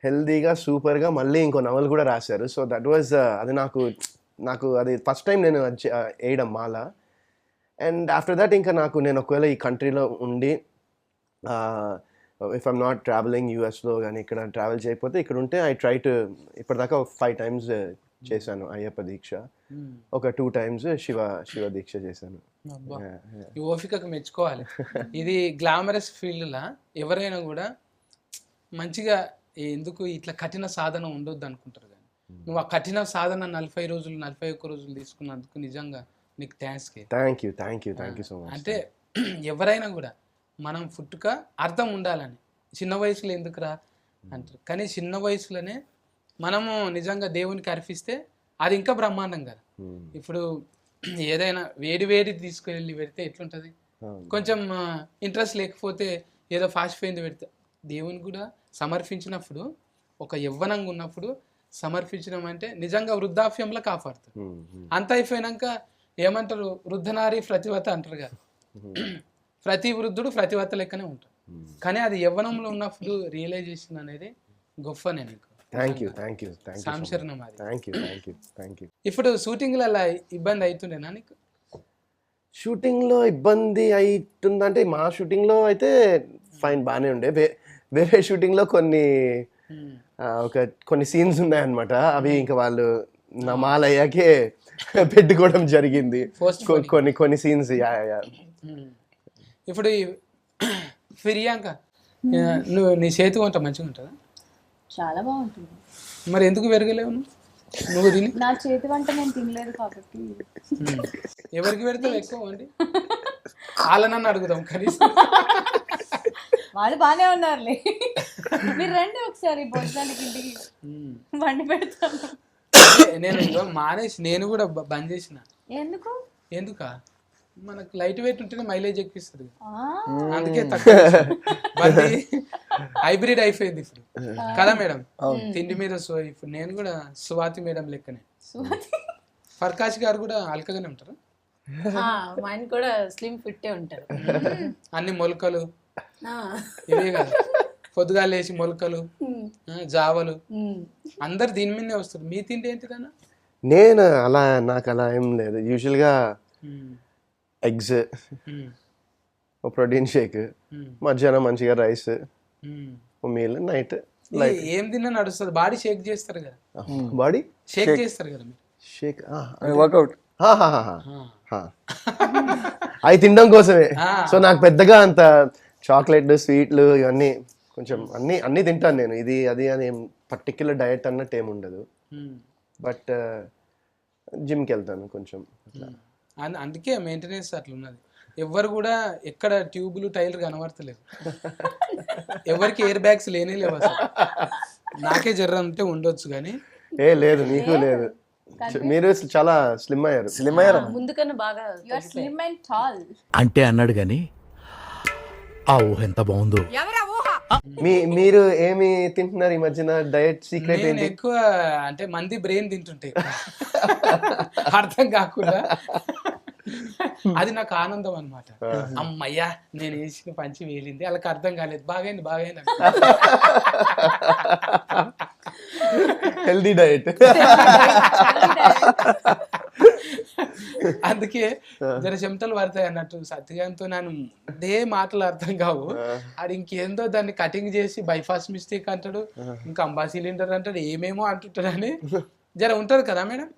హెల్దీగా సూపర్గా మళ్ళీ ఇంకో నవల్ కూడా రాశారు. సో దట్ వాజ్ అది నాకు అది ఫస్ట్ టైం నేను వేయడం మాల. అండ్ ఆఫ్టర్ దట్ ఇంకా నేను ఒకవేళ ఈ కంట్రీలో ఉండి ఇఫ్ ఐమ్ నాట్ ట్రావెలింగ్ యూఎస్లో కానీ ఇక్కడ ట్రావెల్ చేయకపోతే ఇక్కడ ఉంటే ఐ ట్రై టు ఇప్పటిదాకా 5 times చేశాను అయ్యప్ప దీక్ష. ఉమ్. ఒక 2 times శివ దీక్ష చేశాను. అబ్బా. Yeah, yeah. ఈ ఓపికకు మెచ్చుకోవాలి. ఇది గ్లామరస్ ఫీల్డ్లా ఎవరైనా కూడా మంచిగా ఎందుకు ఇట్లా కఠిన సాధన ఉండొద్దు అనుకుంటారు, కానీ నువ్వు ఆ కఠిన సాధన 40 రోజులు 41 రోజులు తీసుకున్నందుకు నిజంగా నీకు thanks. Thank you so much. అంటే ఎవరైనా కూడా మనం పుట్టుక అర్థం ఉండాలని, చిన్న వయసులో ఎందుకురా అంటారు, కానీ చిన్న వయసులోనే మనము నిజంగా దేవునికి అర్పిస్తే అది ఇంకా బ్రహ్మాండం కదా. ఇప్పుడు ఏదైనా వేడి తీసుకువెళ్ళి పెడితే ఎట్లుంటుంది, కొంచెం ఇంట్రెస్ట్ లేకపోతే ఏదో ఫాస్ట్ పోయింది పెడితే, దేవుని కూడా సమర్పించినప్పుడు ఒక యవ్వనంగా ఉన్నప్పుడు సమర్పించడం అంటే నిజంగా వృద్ధాప్యంలో కాపాడుతుంది. అంత అయిపోయినాక ఏమంటారు, వృద్ధనారి ప్రతివత అంటారు కదా, ప్రతి వృద్ధుడు ప్రతివత లెక్కనే ఉంటాడు. కానీ అది యవ్వనంలో ఉన్నప్పుడు రియలైజేషన్ అనేది గొప్పనే నీకు. థ్యాంక్ యూ సంశరణం అది. Thank you. ఇప్పుడు షూటింగ్లలో ఇబ్బంది అవుతుండేనా నీకు? షూటింగ్లో ఇబ్బంది అవుతుందంటే మా షూటింగ్లో అయితే ఫైన్ బాగానే ఉండే. వేరే షూటింగ్లో కొన్ని సీన్స్ ఉన్నాయన్నమాట. అవి ఇంకా వాళ్ళు నమాలయ్యాకే పెట్టుకోవడం జరిగింది. కొన్ని సీన్స్. ఇప్పుడు ఫిర్యాంక, నువ్వు నీ చేతి వంట మంచిగా ఉంటుందా? చాలా బాగుంటుంది. మరి ఎందుకు పెరగలేవు నువ్వు తిని? నా చేతి వంట నేను తినలేదు కాబట్టి. ఎవరికి పెడతావు ఎక్కువ అండి? వాళ్ళనన్ను అడుగుదాం కనీసం. వాళ్ళు బాగానే ఉన్నారులే. మీరు రండి ఒకసారి భోజనానికి, ఇంటికి వండి పెడతాను. నేను మానేసి నేను కూడా బంద్ చేసిన. ఎందుక మనకు లైట్ వెయిట్ ఉంటేనే మైలేజ్ ఎక్కిస్తుంది, అందుకే తక్కువ హైబ్రిడ్ అయిపోయింది ఇప్పుడు కదా మేడం. తిండి మీద ఇప్పుడు నేను కూడా స్వాతి మేడం లెక్కనే. ప్రకాష్ గారు కూడా అల్కగానే ఉంటారు, ఆయన కూడా స్లిమ్ ఫిట్టే ఉంటారు. అన్ని మొలకలు ఇవే కదా, పొద్దుగా లేచి మొలకలు జావలు అందరు దీని మీదనే వస్తారు. మీ తిండి ఏంటిదన్నా? నేను నాకు అలా ఏం లేదు. యూజువల్గా ఎగ్స్, ప్రోటీన్ షేక్, మధ్యాహ్నం మంచిగా రైస్, మీల్, నైట్ ఏం తిన్నా నడుస్తుంది. బాడీ షేక్ చేస్తారు కదా, బాడీ షేక్ చేస్తారు కదా మీరు. షేక్ వర్కౌట్ అవి తినడం కోసమే. సో నాకు పెద్దగా అంత చాక్లెట్లు, స్వీట్లు ఇవన్నీ కొంచెం అన్నీ తింటాను నేను. ఇది అది అని పర్టిక్యులర్ డయట్ అన్నట్టు ఏమి ఉండదు. బట్ జిమ్కి వెళ్తాను కొంచెం. అందుకే మెయింటెనెన్స్ అట్లా ఉన్నది. ఎవరు కూడా ఎక్కడ ట్యూబులు టైర్లు కనబడతలేదు, ఎవరికి ఎయిర్ బ్యాగ్స్ లేనే లేవు అసలు. నాకే జర్ర అంటే ఉండొచ్చు కానీ లేదు, నీకు లేదు. మీరు చాలా స్లిమ్ అయ్యారు. ముందు కన్నా బాగా స్లిమ్ అండ్ టాల్ అంటే అన్నాడు గాని ఆ ఊహ ఎంత బాగుందో. మీరు ఏమి తింటున్నారు ఈ మధ్యన? డయట్ సీక్రెట్ ఏంటి? ఎక్కువ అంటే మంది బ్రెయిన్ తింటుంటాయి అర్థం కాకుండా. అది నాకు ఆనందం అన్నమాట. అమ్మయ్యా నేను వేసిన పంచి వేలింది, వాళ్ళకి అర్థం కాలేదు, బాగైంది హెల్దీ డయట్. అందుకే జర చెమటలు పడతాయి అన్నట్టు. సత్యగాంతో నేను అదే మాటలు అర్థం కావు. అది ఇంకేందో దాన్ని కటింగ్ చేసి బైపాస్ మిస్టేక్ అంటాడు, ఇంకా అంబా సిలిండర్ అంటాడు, ఏమేమో అంటుంటాడని జర ఉంటది కదా మేడం.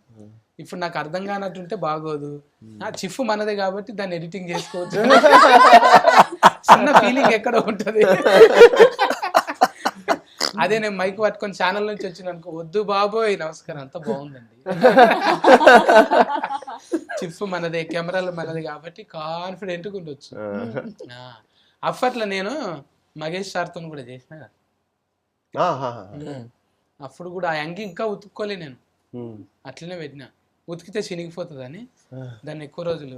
ఇప్పుడు నాకు అర్థం కానట్టుంటే బాగోదు. చిఫ్ మనదే కాబట్టి దాన్ని ఎడిటింగ్ చేసుకోవచ్చు. చిన్న ఫీలింగ్ ఎక్కడ ఉంటది. అదే నేను మైక్ పట్టుకొని ఛానల్ నుంచి వచ్చిన అనుకో, వద్దు బాబోయ్ నమస్కారం అంతా బాగుందండి, చిఫ్ మనదే, కెమెరాలు మనది కాబట్టి కాన్ఫిడెంట్గా ఉండొచ్చు. అప్పట్లో నేను మహేష్ సార్తో కూడా చేసిన కదా, అప్పుడు కూడా ఆ యాంగి ఇంకా ఉతుక్కోలే నేను, అట్లనే పెట్టినా. ఉతికితే చినిగిపోతుందని దాన్ని ఎక్కువ రోజులు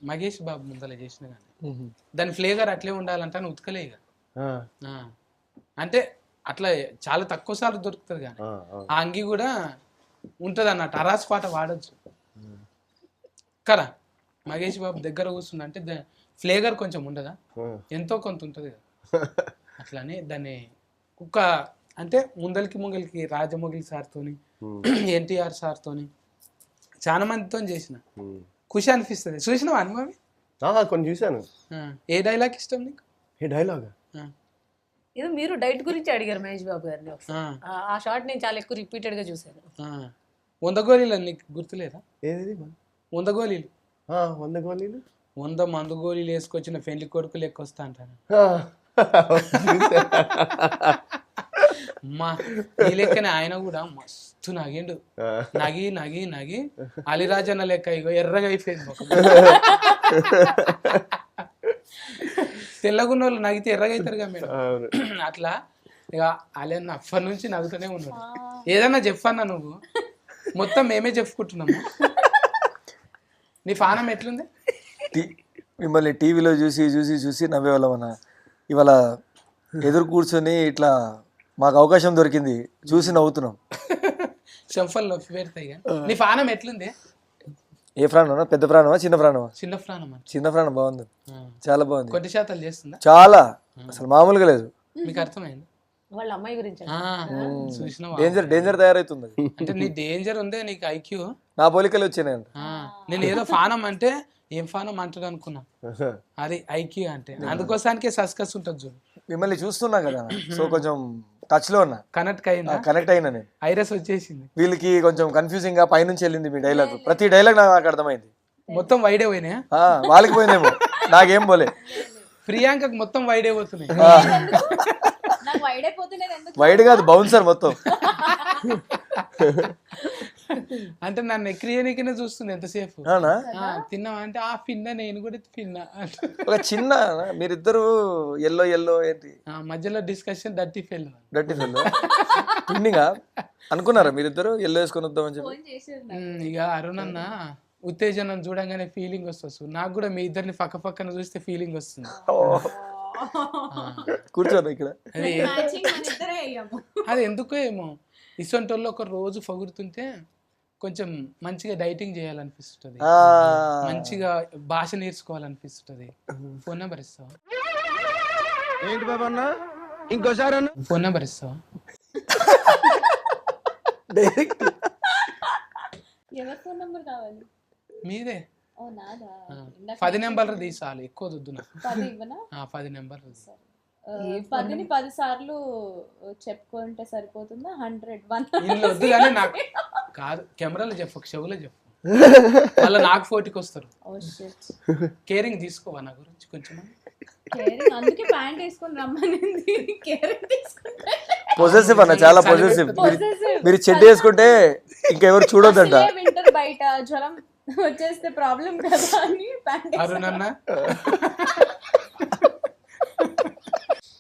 మహేష్ బాబు ముందర చేసిన కానీ దాని ఫ్లేవర్ అట్లే ఉండాలంటే అని ఉతకలే ఇక. అంటే అట్లా చాలా తక్కువ సార్లు దొరుకుతుంది కానీ ఆ అంగి కూడా ఉంటుంది అన్నట్టు. అరాస్ పాట వాడచ్చు కదా. మహేష్ బాబు దగ్గర కూర్చుందంటే ఫ్లేవర్ కొంచెం ఉండదా, ఎంతో కొంత ఉంటుంది కదా. అట్లానే దాన్ని కుక్క అంటే ముంగలికి రాజమౌళి సార్తోని, ఎన్టీఆర్ సార్తోని, చాలా మందితో చేసిన. ఖుషి అనిపిస్తుంది. చూసినావా అనుభవం? కొన్ని చూసాను. ఏ డైలాగ్ ఇష్టం నీకు? ఏ డైలాగ్? ఏదో మీరు డైట్ గురించి అడిగారు మహేష్ బాబు గారిని. ఆ షార్ట్ నేను చాలా ఎక్కువ రిపీటెడ్ గా చూసాను. 100 గోళీలు నీకు గుర్తులేదా? ఏది 100 గోళీలు 100 గోళీలు 100 మందు గోళీలు వేసుకొచ్చిన పెళ్లి కొడుకు లెక్క వస్తా అంటాను. అమ్మా ఈ లెక్కనే ఆయన కూడా మస్తు నగిండు. నగి నగి నగి అలిరాజన్న లెక్క ఇగో ఎర్రగా అయిపోయింది ముఖం. తెల్లగున్న వాళ్ళు నగితే ఎర్రగా అవుతారు కదా మేడం. అట్లా ఇక అలన్న అప్పటి నుంచి నవ్వుతూనే ఉన్నాడు. ఏదన్నా చెప్పన్నా నువ్వు, మొత్తం మేమే చెప్పుకుంటున్నాము. నీ పానం ఎట్లుంది? మిమ్మల్ని టీవీలో చూసి చూసి చూసి నవ్వేవాళ్ళం అన్న. ఇవాళ ఎదురు కూర్చొని ఇట్లా మాకు అవకాశం దొరికింది, చూసి నవ్వుతున్నాం. చెంఫల్ నొప్పి పెడతాయి కానీ. నీ పానం ఎట్లుంది? ఏ ప్రాణమా? పెద్ద ప్రాణమా చిన్న ప్రాణమా? చిన్న ప్రాణం అంటే చిన్న ప్రాణం బాగుంది, చాలా బాగుంది. కొద్ది శాతాలు చేస్తుందా? చాలా, అసలు మామూలుగా లేదు. మీకు అర్థమైంది? వాళ్ళ అమ్మాయి గురించి చూసినావా? డేంజర్ డేంజర్ తయారవుతుంది. అంటే నీ డేంజర్ ఉందే, నీకు ఐక్యూ. నా పోలికలు వచ్చినాయి. నేను ఏదో ఫానం అంటే ఏం ఫానం అంటాడు అనుకున్నా, అది ఐక్యూ అంటే. అందుకోసానికే సస్కస్ ఉంటుంది చూడు. మిమ్మల్ని చూస్తున్నా కదా, సో కొంచెం టచ్ లో ఉన్నా, కనెక్ట్ అయిందా? కనెక్ట్ అయినా నేను. ఐరస్ వచ్చేసింది. వీళ్ళకి కొంచెం కన్ఫ్యూజింగ్ గా పైనుంచి వెళ్ళింది మీ డైలాగ్. ప్రతి డైలాగ్ నాకు అర్థమైంది. మొత్తం వైడే పోయినాయా? వాళ్ళకి పోయిందేమో, నాకేం పోలే. ప్రియాంకకు మొత్తం వైడే పోతున్నాయి. నాకు వైడ్ అయిపోతున్నది ఎందుకు? వైడ్ కాదు, బౌన్సర్ మొత్తం. అంటే నన్ను ఎక్రియనికనే చూస్తుంది ఎంతసేపు. అవునా? తిన్నావా అంటే ఆ పిన్న, నేను కూడా పిన్నా. ఒక చిన్న, మీరిద్దరు ఎల్లో ఎల్లో ఏంటి మధ్యలో డిస్కషన్ డర్టీ ఫెల్. డర్టీ ఫెల్ పిన్నిగా అనుకున్నారా మీరిద్దరు ఎల్లో వేసుకొని వద్దామని చెప్పి? ఫోన్ చేసారు ఇక అరుణ్ అన్న ఉత్తేజనం చూడంగానే ఫీలింగ్ వస్తుంది. నాకు కూడా మీ ఇద్దరిని పక్క పక్కన చూస్తే ఫీలింగ్ వస్తుంది. కూర్చోను ఇక్కడ. అది ఎందుకో ఏమో, ఇసొంటోళ్ళు ఒక రోజు పొగుడుతుంటే కొంచెం మంచిగా డైటింగ్ చేయాలనిపిస్తుంది, మంచిగా భాష నేర్చుకోవాలనిపిస్తుంది. ఫోన్ నెంబర్ ఇస్తావా? ఏంటి బాబా అన్న ఇంకోసారి అన్న ఫోన్ నెంబర్ ఇస్తావా? డైరెక్ట్ ఎవరి ఫోన్ నంబర్ కావాలి? మీదే. ఓ నాదా? 10 నెంబర్లు తీసాలి, ఎక్కువ వద్దు నాకు. 10 ఇవ్వనా? 10 నెంబర్లు. 10ని 10 సార్లు చెప్పుకుంటే సరిపోతుందా? 100 ఇల్లు వద్దు కానీ నాకు కాదు, కెమెరాలో చెప్పు, చెవులో చెప్పు, మళ్ళీ నాకు ఫోటోకి వస్తారు. కేరింగ్ తీసుకోవా నా గురించి కొంచెం? అందుకే ప్యాంట్ వేసుకొని రమ్మనింది. కేరింగ్ తీసుకుంటే పొజెసివ్ అన్న, చాలా పొజెసివ్. మీరు చెడ్డ వేసుకుంటే ఇంకెవరు చూడొద్దంట. వింటర్ బయట జ్వరం వచ్చేస్తే ప్రాబ్లం కదా అని ప్యాంట్. అరుణన్న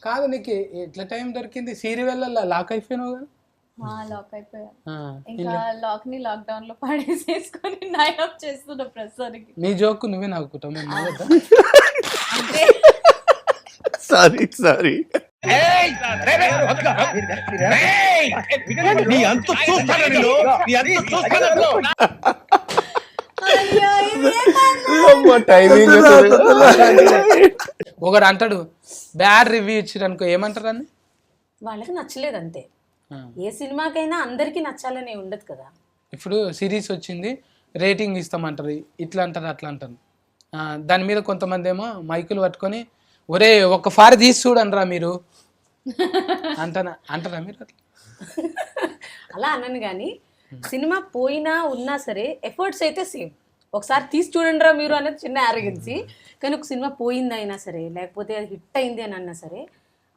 కాదు, నీకు ఎట్లా టైం దొరికింది? సీరియల్ లాక్ అయిపోయినావు కదా? లాక్ అయిపోయా. ఇంకా లాక్ ని లాక్డౌన్ లో పడేసేసుకొని నైన్ అప్ చేస్తున్నా ప్రస్తుతానికి. నీ జోక్ నువ్వే నవ్వుకుంటావు, మేము నవ్వద్దా? Sorry sorry. ఒకడు అంటాడు బ్యాడ్ రివ్యూ ఇచ్చారు అనుకో, ఏమంటారు అని? వాళ్ళకి నచ్చలేదు అంతే. ఏ సినిమాకైనా అందరికి నచ్చాలని ఉండదు కదా. ఇప్పుడు సిరీస్ వచ్చింది, రేటింగ్ ఇస్తామంటారు, ఇట్లా అంటారు అట్లా అంటారు. దాని మీద కొంతమంది ఏమో మైకులు పట్టుకొని ఒరే ఒక్క ఫారి తీసి చూడండిరా మీరు అంటారా మీరు? అట్లా అలా అన్నాను కానీ సినిమా పోయినా ఉన్నా సరే ఎఫర్ట్స్ అయితే సేమ్. ఒకసారి తీసి చూడండిరా మీరు అనేది చిన్న ఆరోగెన్సీ. కానీ ఒక సినిమా పోయింది అయినా సరే, లేకపోతే అది హిట్ అయింది అని అన్నా సరే,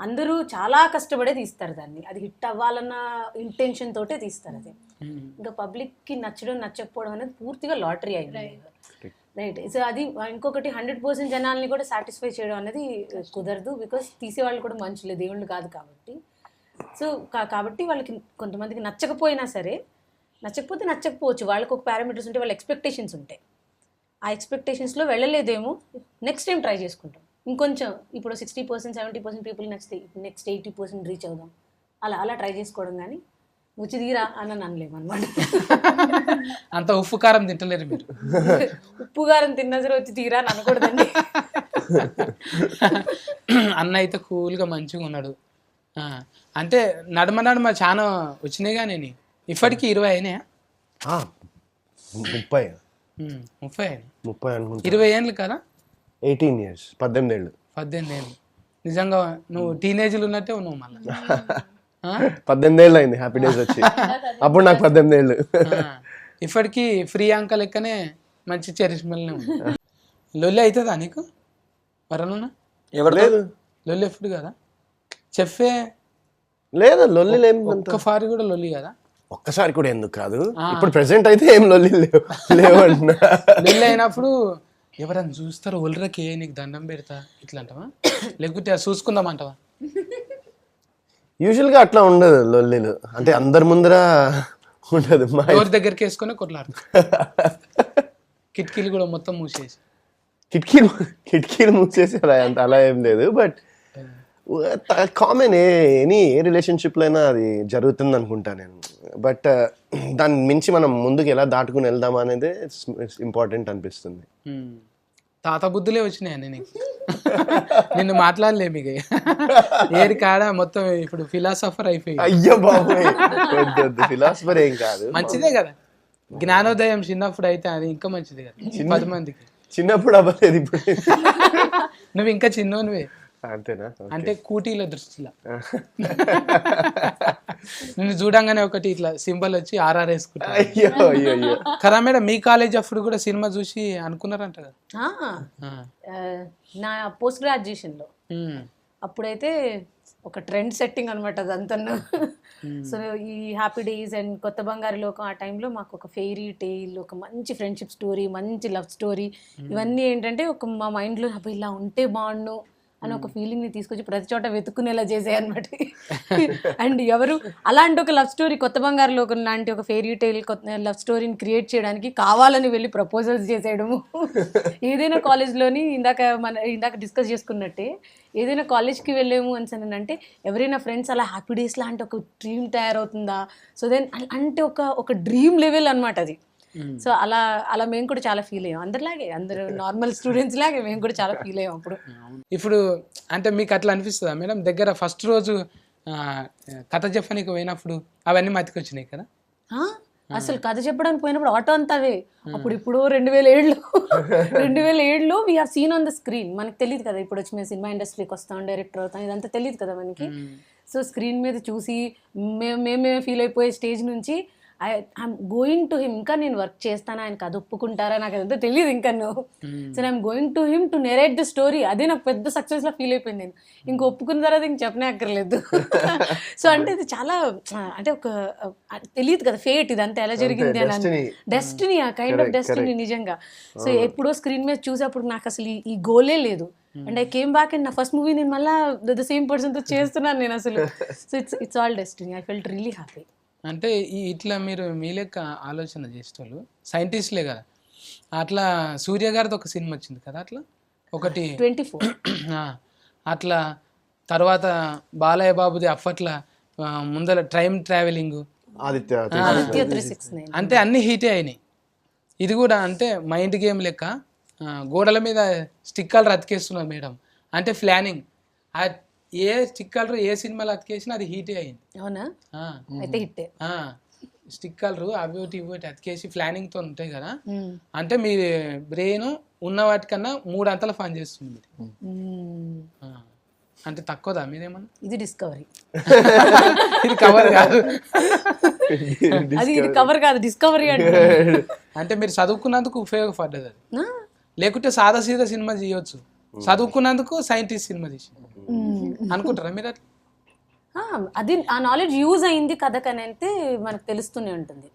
అందరూ చాలా కష్టపడే తీస్తారు దాన్ని. అది హిట్ అవ్వాలన్న ఇంటెన్షన్ తోటే తీస్తారు. అది ఇంకా పబ్లిక్కి నచ్చడం నచ్చకపోవడం అనేది పూర్తిగా లాటరీ అయింది, రైట్? సో అది ఇంకొకటి 100% జనాల్ని కూడా సాటిస్ఫై చేయడం అనేది కుదరదు. బికాస్ తీసేవాళ్ళు కూడా మనుషులే, దేవుళ్ళు కాదు కాబట్టి. సో కాబట్టి వాళ్ళకి కొంతమందికి నచ్చకపోయినా సరే, నచ్చకపోతే నచ్చకపోవచ్చు, వాళ్ళకి ఒక పారామీటర్స్ ఉంటాయి, వాళ్ళ ఎక్స్పెక్టేషన్స్ ఉంటాయి. ఆ ఎక్స్పెక్టేషన్స్లో వెళ్ళలేదేమో, నెక్స్ట్ టైం ట్రై చేసుకుంటాం ఇంకొంచెం. ఇప్పుడు 60% 70% పీపుల్ నచ్చితే నెక్స్ట్ 80% రీచ్ అవుదాం, అలా ట్రై చేసుకోవడం. కానీ వచ్చి తీరా అని అనలేము అనమాట. అంత ఉప్పు కారం తింటలేరు మీరు. ఉప్పు కారం తిన్నా సరే వచ్చి తీరా అని అనకూడదండి. అన్న అయితే కూల్గా మంచిగా ఉన్నాడు. అంటే నడమ చాలా వచ్చినాయిగా. నేను ఇప్పటికి 20 అయినాయా? 30 అనుకుంటా. 20 ఏళ్ళు కదా? 18 years, 18 ఏళ్ళు. 18 ఏళ్ళు. నిజంగా నువ్వు టీనేజ్లు ఉన్నట్టే ఉన్నావు మళ్ళీ. 18 ఏళ్ళు అయింది హ్యాపీ డేస్ వచ్చి. అప్పుడు నాకు 18 ఏళ్ళు. ఇప్పటికీ ఫ్రీ అంక లెక్కనే మంచి చరిష్మల్నే ఉంది. లొల్లి అవుతుందా నీకు వరనున్నా? లేదు లొల్లి ఎప్పుడు కదా చెప్పే లేదు లొల్లి లేని ఒక్క ఫారి కూడా లొల్లి కదా. ఒక్కసారి కూడా ఎందుకు కాదు, ఇప్పుడు ప్రెసెంట్ అయితే ఏం లొల్లి లేవు అంటున్నా. లొల్లి అయినప్పుడు ఎవరైనా చూస్తారు ఒళ్ళరకే నీకు దండం పెడతా ఇట్లా అంటావా, లేకపోతే చూసుకుందామంటావా? యూజువల్ గా అట్లా ఉండదు లొల్లిలు, అంటే అందరి ముందర ఉండదు. డోర్ దగ్గరికి వేసుకొని కొట్లాడు, కిటికీలు కూడా మొత్తం మూసేసి. కిటికీలు మూసేసి అలా ఏం లేదు, బట్ కామన్ ఏ రిలేషన్షిప్ లో అయినా అది జరుగుతుంది అనుకుంటా నేను. బట్ దాన్ని మించి మనం ముందుకు ఎలా దాటుకుని వెళ్దాం అనేది ఇంపార్టెంట్ అనిపిస్తుంది. తాత బుద్ధులే వచ్చినాయండి నీకు. నిన్ను మాట్లాడలే మీకు ఏది కాడ మొత్తం ఇప్పుడు ఫిలాసఫర్ అయిపోయి. అయ్యో బాబోయ్, ఫిలాసఫర్ ఏం కాదు, మంచిదే కదా జ్ఞానోదయం. చిన్నప్పుడు అయితే అది ఇంకా మంచిది కదా 10 మందికి. చిన్నప్పుడు అవ్వలేదు, ఇప్పుడు నువ్వు ఇంకా చిన్నోనివే అంతేనా? అంటే కూటీల దృష్టిలో నిన్ను చూడంగానే ఒకటి ఇట్లా సింబల్ వచ్చి ఆర్ఆర్ వేసుకుంటా. అయ్యో అయ్యో అయ్యో. కదా మేడం, మీ కాలేజ్ అప్పుడు కూడా సినిమా చూసి అనుకున్నారంట కదా? నా పోస్ట్ గ్రాడ్యుయేషన్లో అప్పుడైతే ఒక ట్రెండ్ సెట్టింగ్ అనమాట అదంతా. సో ఈ హ్యాపీ డేస్ అండ్ కొత్త బంగారు లోకం ఆ టైంలో మాకు ఒక ఫెయిరీ టేల్, ఒక మంచి ఫ్రెండ్షిప్ స్టోరీ, మంచి లవ్ స్టోరీ, ఇవన్నీ ఏంటంటే ఒక మా మైండ్లో అబ్బా ఇలా ఉంటే బాగుండు అని ఒక ఫీలింగ్ని తీసుకొచ్చి ప్రతి చోట వెతుక్కునేలా చేసాయి అనమాట. అండ్ ఎవరు అలాంటి ఒక లవ్ స్టోరీ, కొత్త బంగారు లోకం లాంటి ఒక ఫెయిరీ టైల్ లవ్ స్టోరీని క్రియేట్ చేయడానికి కావాలని వెళ్ళి ప్రపోజల్స్ చేసేయడము. ఏదైనా కాలేజ్లోని ఇందాక డిస్కస్ చేసుకున్నట్టే, ఏదైనా కాలేజ్కి వెళ్ళాము అని అంటే ఎవరైనా ఫ్రెండ్స్ అలా హ్యాపీ డేస్ లాంటి ఒక డ్రీమ్ తయారవుతుందా, సో దెన్ అంటే ఒక డ్రీమ్ లెవెల్ అనమాట అది. సో అలా మేము కూడా చాలా ఫీల్ అయ్యాం, అందరిలాగే, అందరు నార్మల్ స్టూడెంట్స్ లాగే మేము కూడా చాలా ఫీల్ అయ్యాం అప్పుడు. ఇప్పుడు అంటే మీకు అట్లా అనిపిస్తుందా మేడం, దగ్గర ఫస్ట్ రోజు కథ చెప్పడానికి పోయినప్పుడు అవన్నీ మతికొచ్చినాయి కదా? అసలు కథ చెప్పడానికి పోయినప్పుడు ఆటో అంతావే. అప్పుడు 2007లో we have seen on the screen. మనకు తెలియదు కదా ఇప్పుడు వచ్చి మేము సినిమా ఇండస్ట్రీకి వస్తాం, డైరెక్టర్ అవుతాం, ఇదంతా తెలియదు కదా మనకి. సో స్క్రీన్ మీద చూసి మేమే ఫీల్ అయిపోయే స్టేజ్ నుంచి ఐఎమ్ గోయింగ్ టు హిమ్, ఇంకా నేను వర్క్ చేస్తాను, ఆయనకు అది ఒప్పుకుంటారా నాకు అదంతా తెలియదు ఇంకా. So I'm going to him to narrate the story. అదే నాకు పెద్ద సక్సెస్లా ఫీల్ అయిపోయింది. నేను ఇంక ఒప్పుకున్న తర్వాత ఇంక చెప్పనే అక్కర్లేదు. సో అంటే ఇది చాలా అంటే ఒక తెలియదు కదా ఫేట్, ఇదంతా ఎలా జరిగింది అని. డెస్టినీ, ఆ కైండ్ ఆఫ్ డెస్టినీ నిజంగా. సో ఎప్పుడో స్క్రీన్ మీద చూసేప్పుడు నాకు అసలు ఈ గోలే లేదు. And I came back and నా ఫస్ట్ మూవీ నేను మళ్ళీ ద సేమ్ పర్సన్తో చేస్తున్నాను నేను అసలు. So it's all destiny. I felt really happy. అంటే ఇట్లా మీరు మీ లెక్క ఆలోచన చేసేటోళ్ళు సైంటిస్ట్లే కదా. అట్లా సూర్య గారిది ఒక సినిమా వచ్చింది కదా, అట్లా ఒకటి 24 అట్లా. తర్వాత బాలయ్య బాబుది అప్పట్లా ముందర టైం ట్రావెలింగ్, ఆదిత్య 369, అంటే అన్ని హీటే అయినాయి. ఇది కూడా అంటే మైండ్ గేమ్ లెక్క గోడల మీద స్టిక్కర్లు అతికేస్తున్నారు మేడం. అంటే ప్లానింగ్, ఏ స్టిక్కర్లు ఏ సినిమాలో అతికేసినా అది హీటే అయింది. అవునా? అయితే హిట్టే. స్టిక్కర్లు అవి ఇవి అతికేసి ప్లానింగ్ తో ఉంటాయి కదా. అంటే మీ బ్రెయిన్ ఉన్న వాటికన్నా 3 అంతల పని చేస్తుంది. అంటే తక్కువదా మీరేమన్నా? ఇది డిస్కవరీ. ఇది కవర్ కాదు, ఇది కవర్ కాదు, డిస్కవరీ. అంటే మీరు చదువుకున్నందుకు ఉపయోగపడ్డది అది. లేకుంటే సాదా సీదా సినిమా చేయొచ్చు, చదువుకున్నందుకు సైంటిస్ట్ సినిమా తీసి అనుకుంటారా మీరు అట్లా? అది ఆ నాలెడ్జ్ యూజ్ అయింది కథకని అయితే మనకు తెలుస్తూనే ఉంటుంది.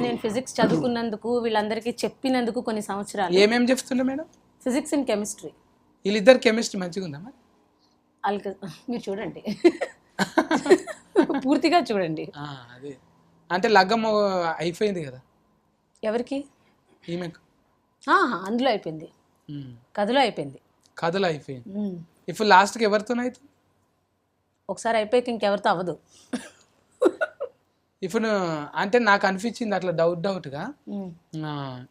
నేను ఫిజిక్స్ చదువుకున్నందుకు, వీళ్ళందరికీ చెప్పినందుకు కొన్ని సంవత్సరాలు. ఏమేమి చెప్తుండే మేడం? Physics and chemistry. వీళ్ళిద్దరు కెమిస్ట్రీ మంచిగా ఉందా మరి? మీరు చూడండి, పూర్తిగా చూడండి. అదే అంటే లగ్గం అయిపోయింది కదా ఎవరికి? ఈమెకు. అందులో అయిపోయింది, కథలో అయిపోయింది. కథలో అయిపోయింది. ఇప్పుడు లాస్ట్కి ఎవరితోనైతే ఒకసారి అయిపోయాక ఇంకెవరితో అవ్వదు. ఇప్పుడు అంటే నాకు అనిపించింది అట్లా డౌట్గా,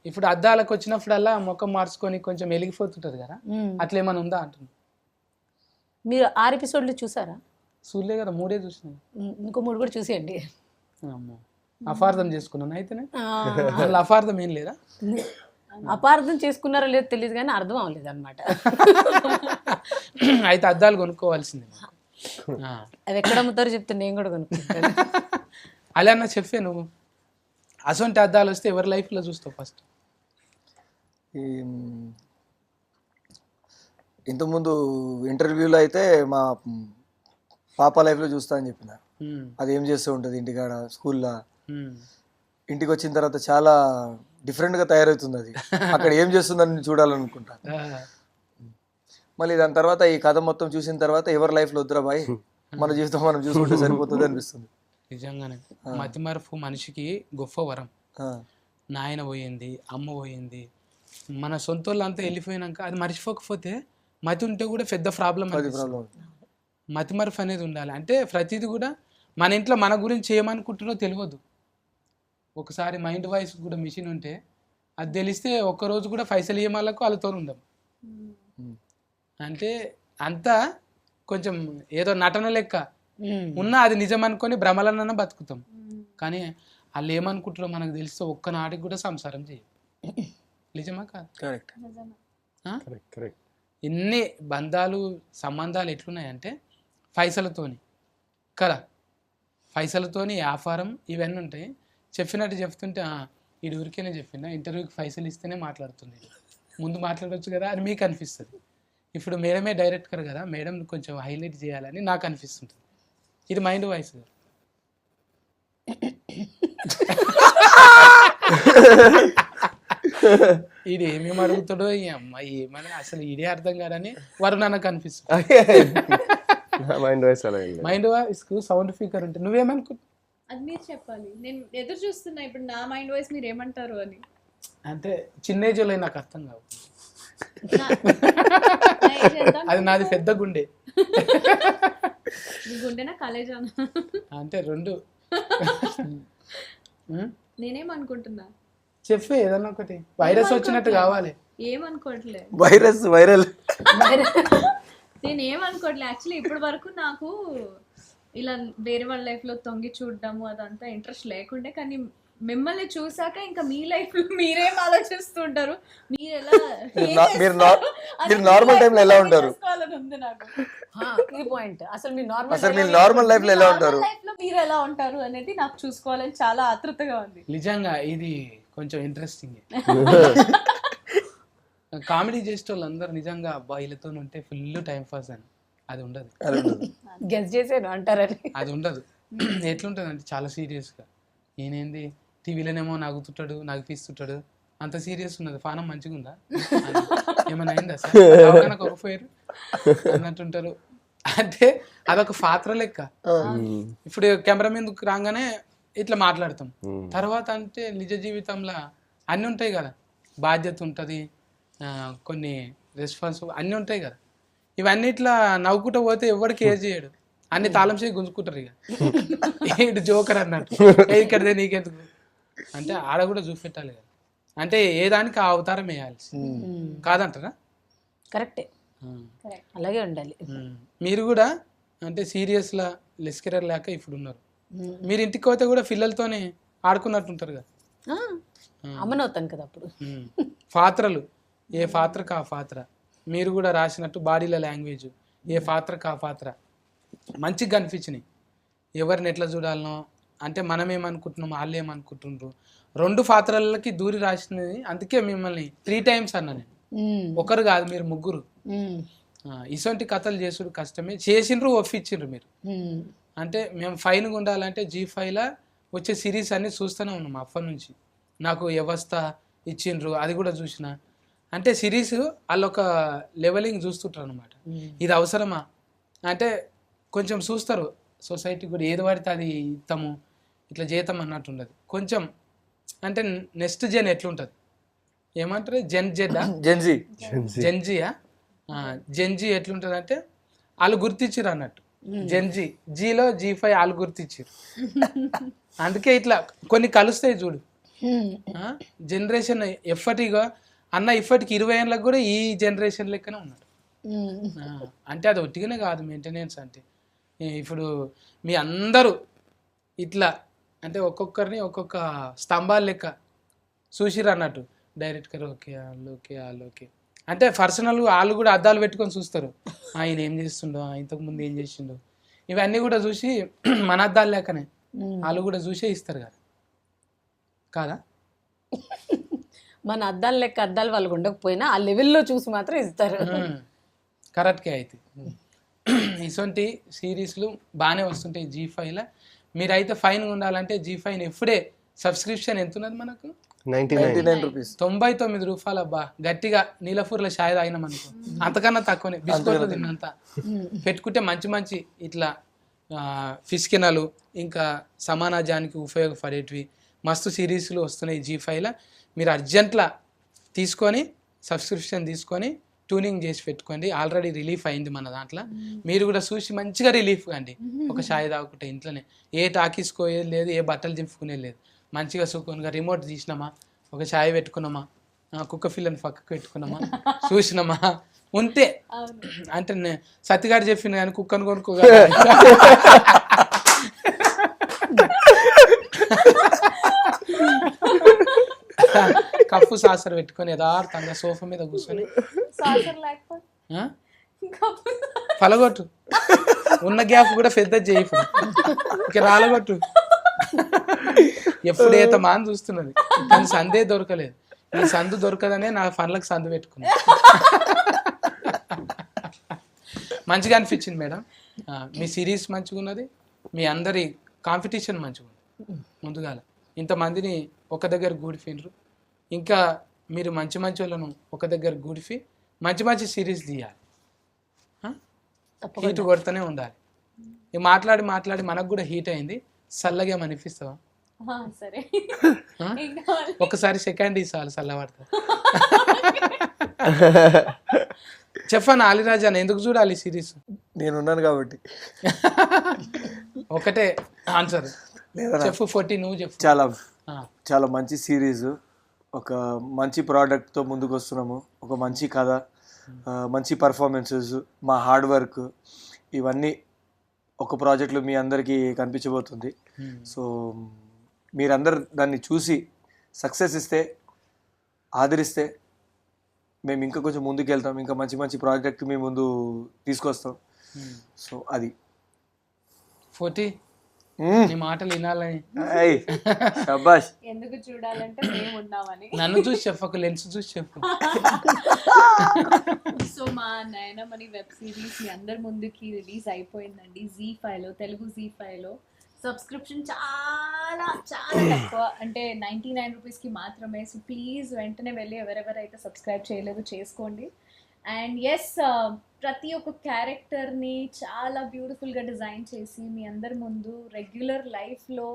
ఇప్పుడు అద్దాలకు వచ్చినప్పుడల్లా ముఖం మార్చుకొని కొంచెం వెలిగిపోతుంటది కదా, అట్లా ఏమైనా ఉందా అంటున్నా. మీరు 6 ఎపిసోడ్లు చూసారా? చూడలే కదా, 3 చూసినా. ఇంకో 3 కూడా చూసేయండి. అపార్థం చేసుకున్నాను అయితేనే. అపార్థం ఏం లేదా? అపార్థం చేసుకున్నారో లేదో తెలియదు కానీ అర్థం అవ్వలేదు అనమాట. అయితే అద్దాలు కొనుక్కోవాల్సిందే. అవి ఎక్కడ అమ్ముతారో చెప్తే నేను కూడా కొనుక్కుంటాను. అలా అన్న చెప్పే నువ్వు అసొంటి అద్దాలు వస్తే ఎవరి లైఫ్లో చూస్తావు ఫస్ట్? ఈ ఇంతకుముందు ఇంటర్వ్యూలో అయితే మా పాప లైఫ్లో చూస్తా అని చెప్పిన. అది ఏం చేస్తూ ఉంటుంది ఇంటికాడ, స్కూల్లో. ఇంటికి వచ్చిన తర్వాత చాలా డిఫరెంట్గా తయారవుతుంది. అది అక్కడ ఏం చేస్తుందని చూడాలనుకుంటా. మళ్ళీ దాని తర్వాత ఈ కథ మొత్తం చూసిన తర్వాత ఎవరి లైఫ్లో వద్దురా బాయ్, మన జీవితం మనం చూసుకుంటే సరిపోతుంది అనిపిస్తుంది. నిజంగానే మతిమరుపు మనిషికి గొప్ప వరం. నాయన పోయింది, అమ్మ పోయింది, మన సొంత వాళ్ళంతా వెళ్ళిపోయినాక అది మర్చిపోకపోతే మతి ఉంటే కూడా పెద్ద ప్రాబ్లం. మతిమరుపు అనేది ఉండాలి. అంటే ప్రతిదీ కూడా మన ఇంట్లో మన గురించి ఏమనుకుంటున్నో తెలియదు. ఒకసారి మైండ్ వాయిస్ కూడా మిషన్ ఉంటే అది తెలిస్తే ఒక్కరోజు కూడా పైసలు ఇయ్యమాలకు వాళ్ళతో ఉందాం. అంటే అంతా కొంచెం ఏదో నటన లెక్క ఉన్నా అది నిజం అనుకొని భ్రమలన్న బతుకుతాం. కానీ వాళ్ళు ఏమనుకుంటారో మనకు తెలిస్తే ఒక్కనాటికి కూడా సంసారం చేయం. నిజమా కాదు? కరెక్ట్. ఎన్ని బంధాలు సంబంధాలు ఎట్లున్నాయంటే పైసలతోని కదా, పైసలతోని వ్యాపారం ఇవన్నీ ఉంటాయి. చెప్పినట్టు చెప్తుంటే ఈ ఊరికేనే చెప్పిందా, ఇంటర్వ్యూకి పైసలు ఇస్తేనే మాట్లాడుతుంది, ముందు మాట్లాడవచ్చు కదా అని మీకు అనిపిస్తుంది. ఇప్పుడు మేడమే డైరెక్టర్ కదా, మేడం కొంచెం హైలైట్ చేయాలని నాకు అనిపిస్తుంటుంది. ఇది మైండ్ వాయిస్. ఇది ఏమేమి అడుగుతాడో ఈ అమ్మాయి ఏమని అసలు ఇదే అర్థం కాదని వరుణ్ నాకు అనిపిస్తుంది. మైండ్ వాయిస్ కు సౌండ్ స్పీకర్ ఉంటుంది. నువ్వేమనుకుంటా? అది మీరు చెప్పాలి. నేను ఎదురు చూస్తున్నా ఇప్పుడు నా మైండ్ వాయిస్ మీరు ఏమంటారు అని. అంటే చిన్న ఏజ్ లో నాకు అర్థం కావు. అది నాది పెద్ద గుండె. గుండెనా కాలేజా? అంటే రెండు. నేనేమనుకుంటున్నా చెప్పే ఏదన్నా ఒకటి. వైరస్ వచ్చినట్టు కావాలి. ఏమనుకోవట్లే, వైరల్. నేను ఏమనుకోవట్లే. యాక్చువల్లీ ఇప్పటి వరకు నాకు ఇలా వేరే వాళ్ళ లైఫ్ లో తొంగి చూడడము అదంతా ఇంట్రెస్ట్ లేకుండే. కానీ మిమ్మల్ని చూసాక ఇంకా మీ లైఫ్ లో మీరేం ఆలోచిస్తుంటారు, మీరు ఎలా మీరు నార్మల్ టైంలో ఎలా ఉంటారు, ఉంది నాకు ఈ పాయింట్. అసలు మీ నార్మల్ లైఫ్ లో ఎలా ఉంటారు, లైఫ్ లో మీరు ఎలా ఉంటారు అనేది నాకు చూసుకోవాలని చాలా ఆతృతగా ఉంది. నిజంగా ఇది కొంచెం ఇంట్రెస్టింగ్. కామెడీ చేసే వాళ్ళందరూ నిజంగా అబ్బాయిలతో ఉంటే ఫుల్ టైం పాస్ అని అది ఉండదు. గెస్ చేసాను అంటారని అది ఉండదు. ఎట్లుంటుంది అంటే చాలా సీరియస్గా, నేనేంది టీవీలోనేమో నవ్వుతుంటాడు, నవ్విస్తుంటాడు, అంత సీరియస్ ఉన్నది. పానం మంచిగా ఉందా, ఏమైనా అయిందా సార్ ఒకపోయారు అన్నట్టుంటారు. అంటే అదొక పాత్ర లెక్క. ఇప్పుడు కెమెరా మీదకి రాగానే ఇట్లా మాట్లాడతాం. తర్వాత అంటే నిజ జీవితంలో అన్నీ ఉంటాయి కదా, బాధ్యత ఉంటుంది, కొన్ని రెస్పాన్స్ అన్నీ ఉంటాయి కదా. ఇవన్నీ ఇట్లా నవ్వుకుంటూ పోతే ఎవరికి ఏజ్ చేయడు, అన్ని తాళం చేసి గుంజుకుంటారు. ఇక ఇటు జోకర్ అన్నట్టు, ఇక్కడదే నీకెందుకు అంటే ఆడ కూడా చూపెట్టాలి కదా. అంటే ఏ దానికి ఆ అవతారం వేయాల్సి కాదంటారా? కరెక్టే, అలాగే ఉండాలి. మీరు కూడా అంటే సీరియస్లా లెస్కరర్ లేక ఇప్పుడు ఉన్నారు. మీరు ఇంటికి పోతే కూడా పిల్లలతోనే ఆడుకున్నట్టుంటారు కదా. అమ్మనవుతాను కదా అప్పుడు. పాత్రలు ఏ పాత్రకు ఆ పాత్ర, మీరు కూడా రాసినట్టు బాడీల లాంగ్వేజ్ ఏ పాత్రకు ఆ పాత్ర మంచిగా కనిపించినాయి. ఎవరిని ఎట్లా చూడాలనో అంటే మనం ఏమనుకుంటున్నాం, వాళ్ళు ఏమనుకుంటుండ్రు, రెండు పాత్రలకి దూరి రాసినది. అందుకే మిమ్మల్ని 3 times అన్నా నేను, ఒకరు కాదు మీరు ముగ్గురు. ఇటువంటి కథలు చేసుడు కష్టమే, చేసిండ్రు ఒప్పించిండ్రు మీరు. అంటే మేము ఫైన్గా ఉండాలంటే G5 వచ్చే సిరీస్ అన్ని చూస్తూనే ఉన్నాం అప్పటి నుంచి. నాకు వ్యవస్థ ఇచ్చిండ్రు, అది కూడా చూసిన. అంటే సిరీస్ వాళ్ళు ఒక లెవెలింగ్ చూస్తుంటారు అనమాట. ఇది అవసరమా అంటే కొంచెం చూస్తారు. సొసైటీ కూడా ఏది పడితే అది ఇస్తాము, ఇట్లా చేద్దాం అన్నట్టు ఉండదు. కొంచెం అంటే నెక్స్ట్ జెన్ ఎట్లుంటుంది ఏమంటారు, జెన్జీయా జెన్జీ ఎట్లుంటుంది అంటే వాళ్ళు గుర్తించారు అన్నట్టు. జెన్జీ జీలో G5 వాళ్ళు గుర్తించారు. అందుకే ఇట్లా కొన్ని కలుస్తాయి చూడు. జనరేషన్ ఎప్పటిగా అన్న ఇప్పటికి 20 ఏళ్ళకి కూడా ఈ జనరేషన్ లెక్కనే ఉన్నాడు. అంటే అది ఒట్టిగానే కాదు మెయింటెనెన్స్. అంటే ఇప్పుడు మీ అందరూ ఇట్లా అంటే ఒక్కొక్కరిని ఒక్కొక్క స్తంభాల లెక్క చూసిరు అన్నట్టు. డైరెక్టర్ ఓకే, వాళ్ళు ఓకే, వాళ్ళు ఓకే అంటే పర్సనల్ వాళ్ళు కూడా అద్దాలు పెట్టుకొని చూస్తారు. ఆయన ఏం చేస్తుండో, ఇంతకుముందు ఏం చేసిండో, ఇవన్నీ కూడా చూసి మన అద్దాలు లేకనే వాళ్ళు కూడా చూసే ఇస్తారు కదా కాదా? మన అద్దాలు లెక్క అద్దాలు వాళ్ళకు ఉండకపోయినా ఆ లెవెల్లో చూసి మాత్రం ఇస్తారు. కరెక్ట్గా అయితే ఇటువంటి సిరీస్లు బాగానే వస్తుంటాయి G5లో. మీరైతే ఫైన్ ఉండాలంటే G5 ఎప్పుడే సబ్స్క్రిప్షన్ ఎంత ఉన్నది మనకు? 99 రూపీస్. 99 రూపాయలు. అబ్బా గట్టిగా నీలపూర్లో షాయ్ తాగినాం అనుకో, అంతకన్నా తక్కువనే. బిస్కెట్లు తిన్నంత పెట్టుకుంటే మంచి మంచి ఇట్లా ఫిష్కినలు ఇంకా సమాజానికి ఉపయోగపడేటివి మస్తు సిరీస్లు వస్తున్నాయి G5లో. మీరు అర్జెంట్లా తీసుకొని సబ్స్క్రిప్షన్ తీసుకొని ట్యూనింగ్ చేసి పెట్టుకోండి. ఆల్రెడీ రిలీఫ్ అయింది మన దాంట్లో. మీరు కూడా చూసి మంచిగా రిలీఫ్ అండి. ఒక షాయి తాగుకుంటే ఇంట్లోనే ఏ టాకీసుకోయేది లేదు, ఏ బట్టలు చింపుకునేది లేదు. మంచిగా సుఖంగా రిమోట్ తీసినామా, ఒక ఛాయ్ పెట్టుకున్నామా, కుక్క పిల్లని పక్కకు పెట్టుకున్నామా, చూసినామా ఉంటే. అంటే సత్తిగాడు చెప్పిన కానీ కుక్కను కొనుక్కోగా కప్పు సాసర్ పెట్టుకొని యథార్థంగా సోఫా మీద కూర్చొని పలగొట్టు. ఉన్న గ్యాప్ కూడా పెద్ద చేయి, ఇక రాలగొట్టు. ఎప్పుడైతే మాని చూస్తున్నది కానీ సందే దొరకలేదు. ఈ సందు దొరకదనే నా పనులకు సందు పెట్టుకున్నా. మంచిగా అనిపించింది మేడం. మీ సిరీస్ మంచిగా ఉన్నది, మీ అందరి కాంపిటీషన్ మంచిగా ఉంది. ముందుగా ఇంతమందిని ఒక దగ్గర గూడిఫిండ్రు. ఇంకా మీరు మంచి మంచి వాళ్ళను ఒక దగ్గర గూడిఫి మంచి మంచి సిరీస్ తీయాలి. హీట్ కొడుతూనే ఉండాలి. మాట్లాడి మాట్లాడి మనకు కూడా హీట్ అయింది. చల్లగా అనిపిస్తావా? సరే, ఒకసారి సెకండ్ చాలు చల్లబడతా. చెప్పాను ఆలిరాజా, ఎందుకు చూడాలి సిరీస్? నేనున్నాను కాబట్టి. ఒకటే ఆన్సర్ చెప్పు. 40 నువ్వు చెప్పు. చాలా చాలా మంచి సిరీస్, ఒక మంచి ప్రోడక్ట్తో ముందుకు వస్తున్నాము. ఒక మంచి కథ, మంచి పర్ఫార్మెన్సెస్, మా హార్డ్ వర్క్, ఇవన్నీ ఒక ప్రాజెక్ట్లో మీ అందరికీ కనిపించబోతుంది. సో మీరందరు దాన్ని చూసి సక్సెస్ ఇస్తే, ఆదరిస్తే మేము ఇంకా కొంచెం ముందుకు వెళ్తాం. ఇంకా మంచి మంచి ప్రాజెక్ట్ మీ ముందు తీసుకొస్తాం. సో అది 40 నీ మాటలు వినాలని. శభాష్. ఎందుకు చూడాలంటే మేము ఉన్నామని. నన్ను చూసి చెప్పకు, లెన్స్ చూసి చెప్పు. సో మా నయనమణి వెబ్ సిరీస్ మీ అందరి ముందుకి రిలీజ్ అయిపోయిందండి Z5లో, తెలుగు Z5లో. సబ్స్క్రిప్షన్ చాలా చాలా తక్కువ, అంటే 99 రూపీస్కి మాత్రమే. సో ప్లీజ్ వెంటనే వెళ్ళి ఎవరెవరైతే సబ్స్క్రైబ్ చేయలేదు చేసుకోండి. అండ్ ఎస్, ప్రతి ఒక్క క్యారెక్టర్ని చాలా బ్యూటిఫుల్గా డిజైన్ చేసి మీ అందరి ముందు రెగ్యులర్ లైఫ్లో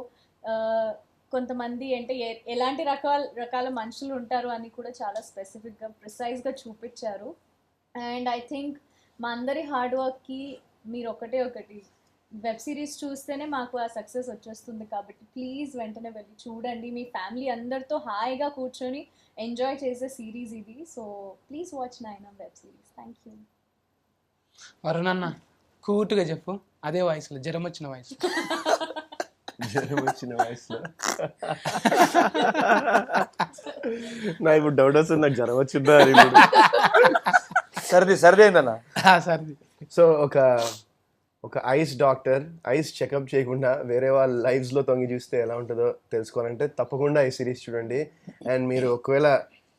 కొంతమంది అంటే ఎలాంటి రకాల మనుషులు ఉంటారు అని కూడా చాలా స్పెసిఫిక్గా ప్రిసైజ్గా చూపించారు. అండ్ ఐ థింక్ మా అందరి హార్డ్ వర్క్కి మీరు ఒకటి వెబ్ సిరీస్ చూస్తేనే మాకు ఆ సక్సెస్ వచ్చేస్తుంది. కాబట్టి ప్లీజ్ వెంటనే వెళ్ళి చూడండి. మీ ఫ్యామిలీ అందరితో హాయిగా కూర్చొని ఎంజాయ్ చేసే సిరీస్ ఇది. So please watch Naina web series. Thank you. వరుణన్న కూటుగా చెప్పు, అదే వయసులో, జ్వరం వచ్చిన వయసు. నా ఇప్పుడు డౌట్ వస్తుంది, నాకు జ్వరం వచ్చిందా అని. సర్ది అయిందన్న. సర్ది. సో ఒక ఐస్ డాక్టర్ ఐస్ చెకప్ చేయకుండా వేరే వాళ్ళ లైఫ్స్లో తొంగి చూస్తే ఎలా ఉంటుందో తెలుసుకోవాలంటే తప్పకుండా ఈ సిరీస్ చూడండి. అండ్ మీరు ఒకవేళ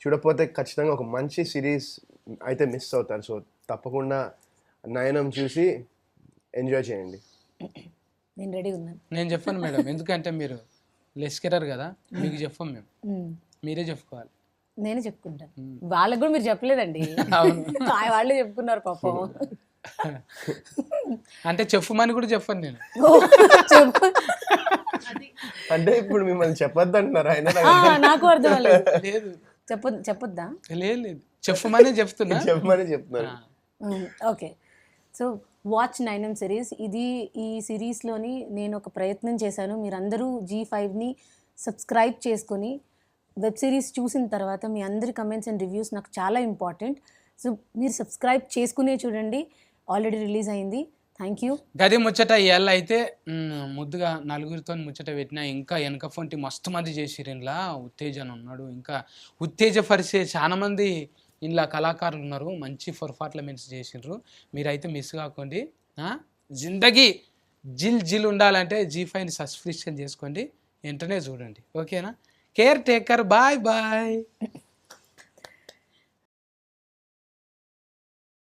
చూడకపోతే ఖచ్చితంగా ఒక మంచి సిరీస్ అయితే మిస్ అవుతారు. సో తప్పకుండా నయనం చూసి ఎంజాయ్ చేయండి. నేను రెడీ ఉన్నాను. నేను చెప్పాను మేడం, ఎందుకంటే మీరు లెస్కెరర్ కదా, మీకు చెప్పాం మేము, మీరే చెప్పుకోవాలి. నేనే చెప్పుకుంటాను. వాళ్ళకి కూడా మీరు చెప్పలేదండి, వాళ్ళే చెప్పుకున్నారు పాపం. అంటే చెప్పమని కూడా చెప్పాను నేను. అంటే ఇప్పుడు మిమ్మల్ని చెప్పొద్దు అంటున్నారు ఆయన. నాకు అర్థం లేదు, చెప్పొద్దా? లేదు, చెప్పమని చెప్తున్నారు. Okay, so watch Nainam series. ఈ సిరీస్లోని నేను ఒక ప్రయత్నం చేశాను. మీరందరూ G5ని సబ్స్క్రైబ్ చేసుకొని వెబ్ సిరీస్ చూసిన తర్వాత మీ అందరి కమెంట్స్ అండ్ రివ్యూస్ నాకు చాలా ఇంపార్టెంట్. సో మీరు సబ్స్క్రైబ్ చేసుకునే చూడండి. ఆల్రెడీ రిలీజ్ అయింది. Thank you. గది ముచ్చట ఇవాళ అయితే ముద్దుగా నలుగురితో ముచ్చట పెట్టినా. ఇంకా వెనక ఫంటి మస్తు మంది చేసిరు. ఇంట్లో ఉత్తేజన ఉన్నాడు, ఇంకా ఉత్తేజపరిచే చాలా మంది ఇంట్లో కళాకారులు ఉన్నారు. మంచి పర్ఫార్మెన్స్ చేసిండ్రు. మీరైతే మిస్ కాకండి. జిందగీ జిల్ ఉండాలంటే G5ని సబ్స్క్రిప్షన్ చేసుకోండి, వెంటనే చూడండి. ఓకేనా? Caretaker, bye bye.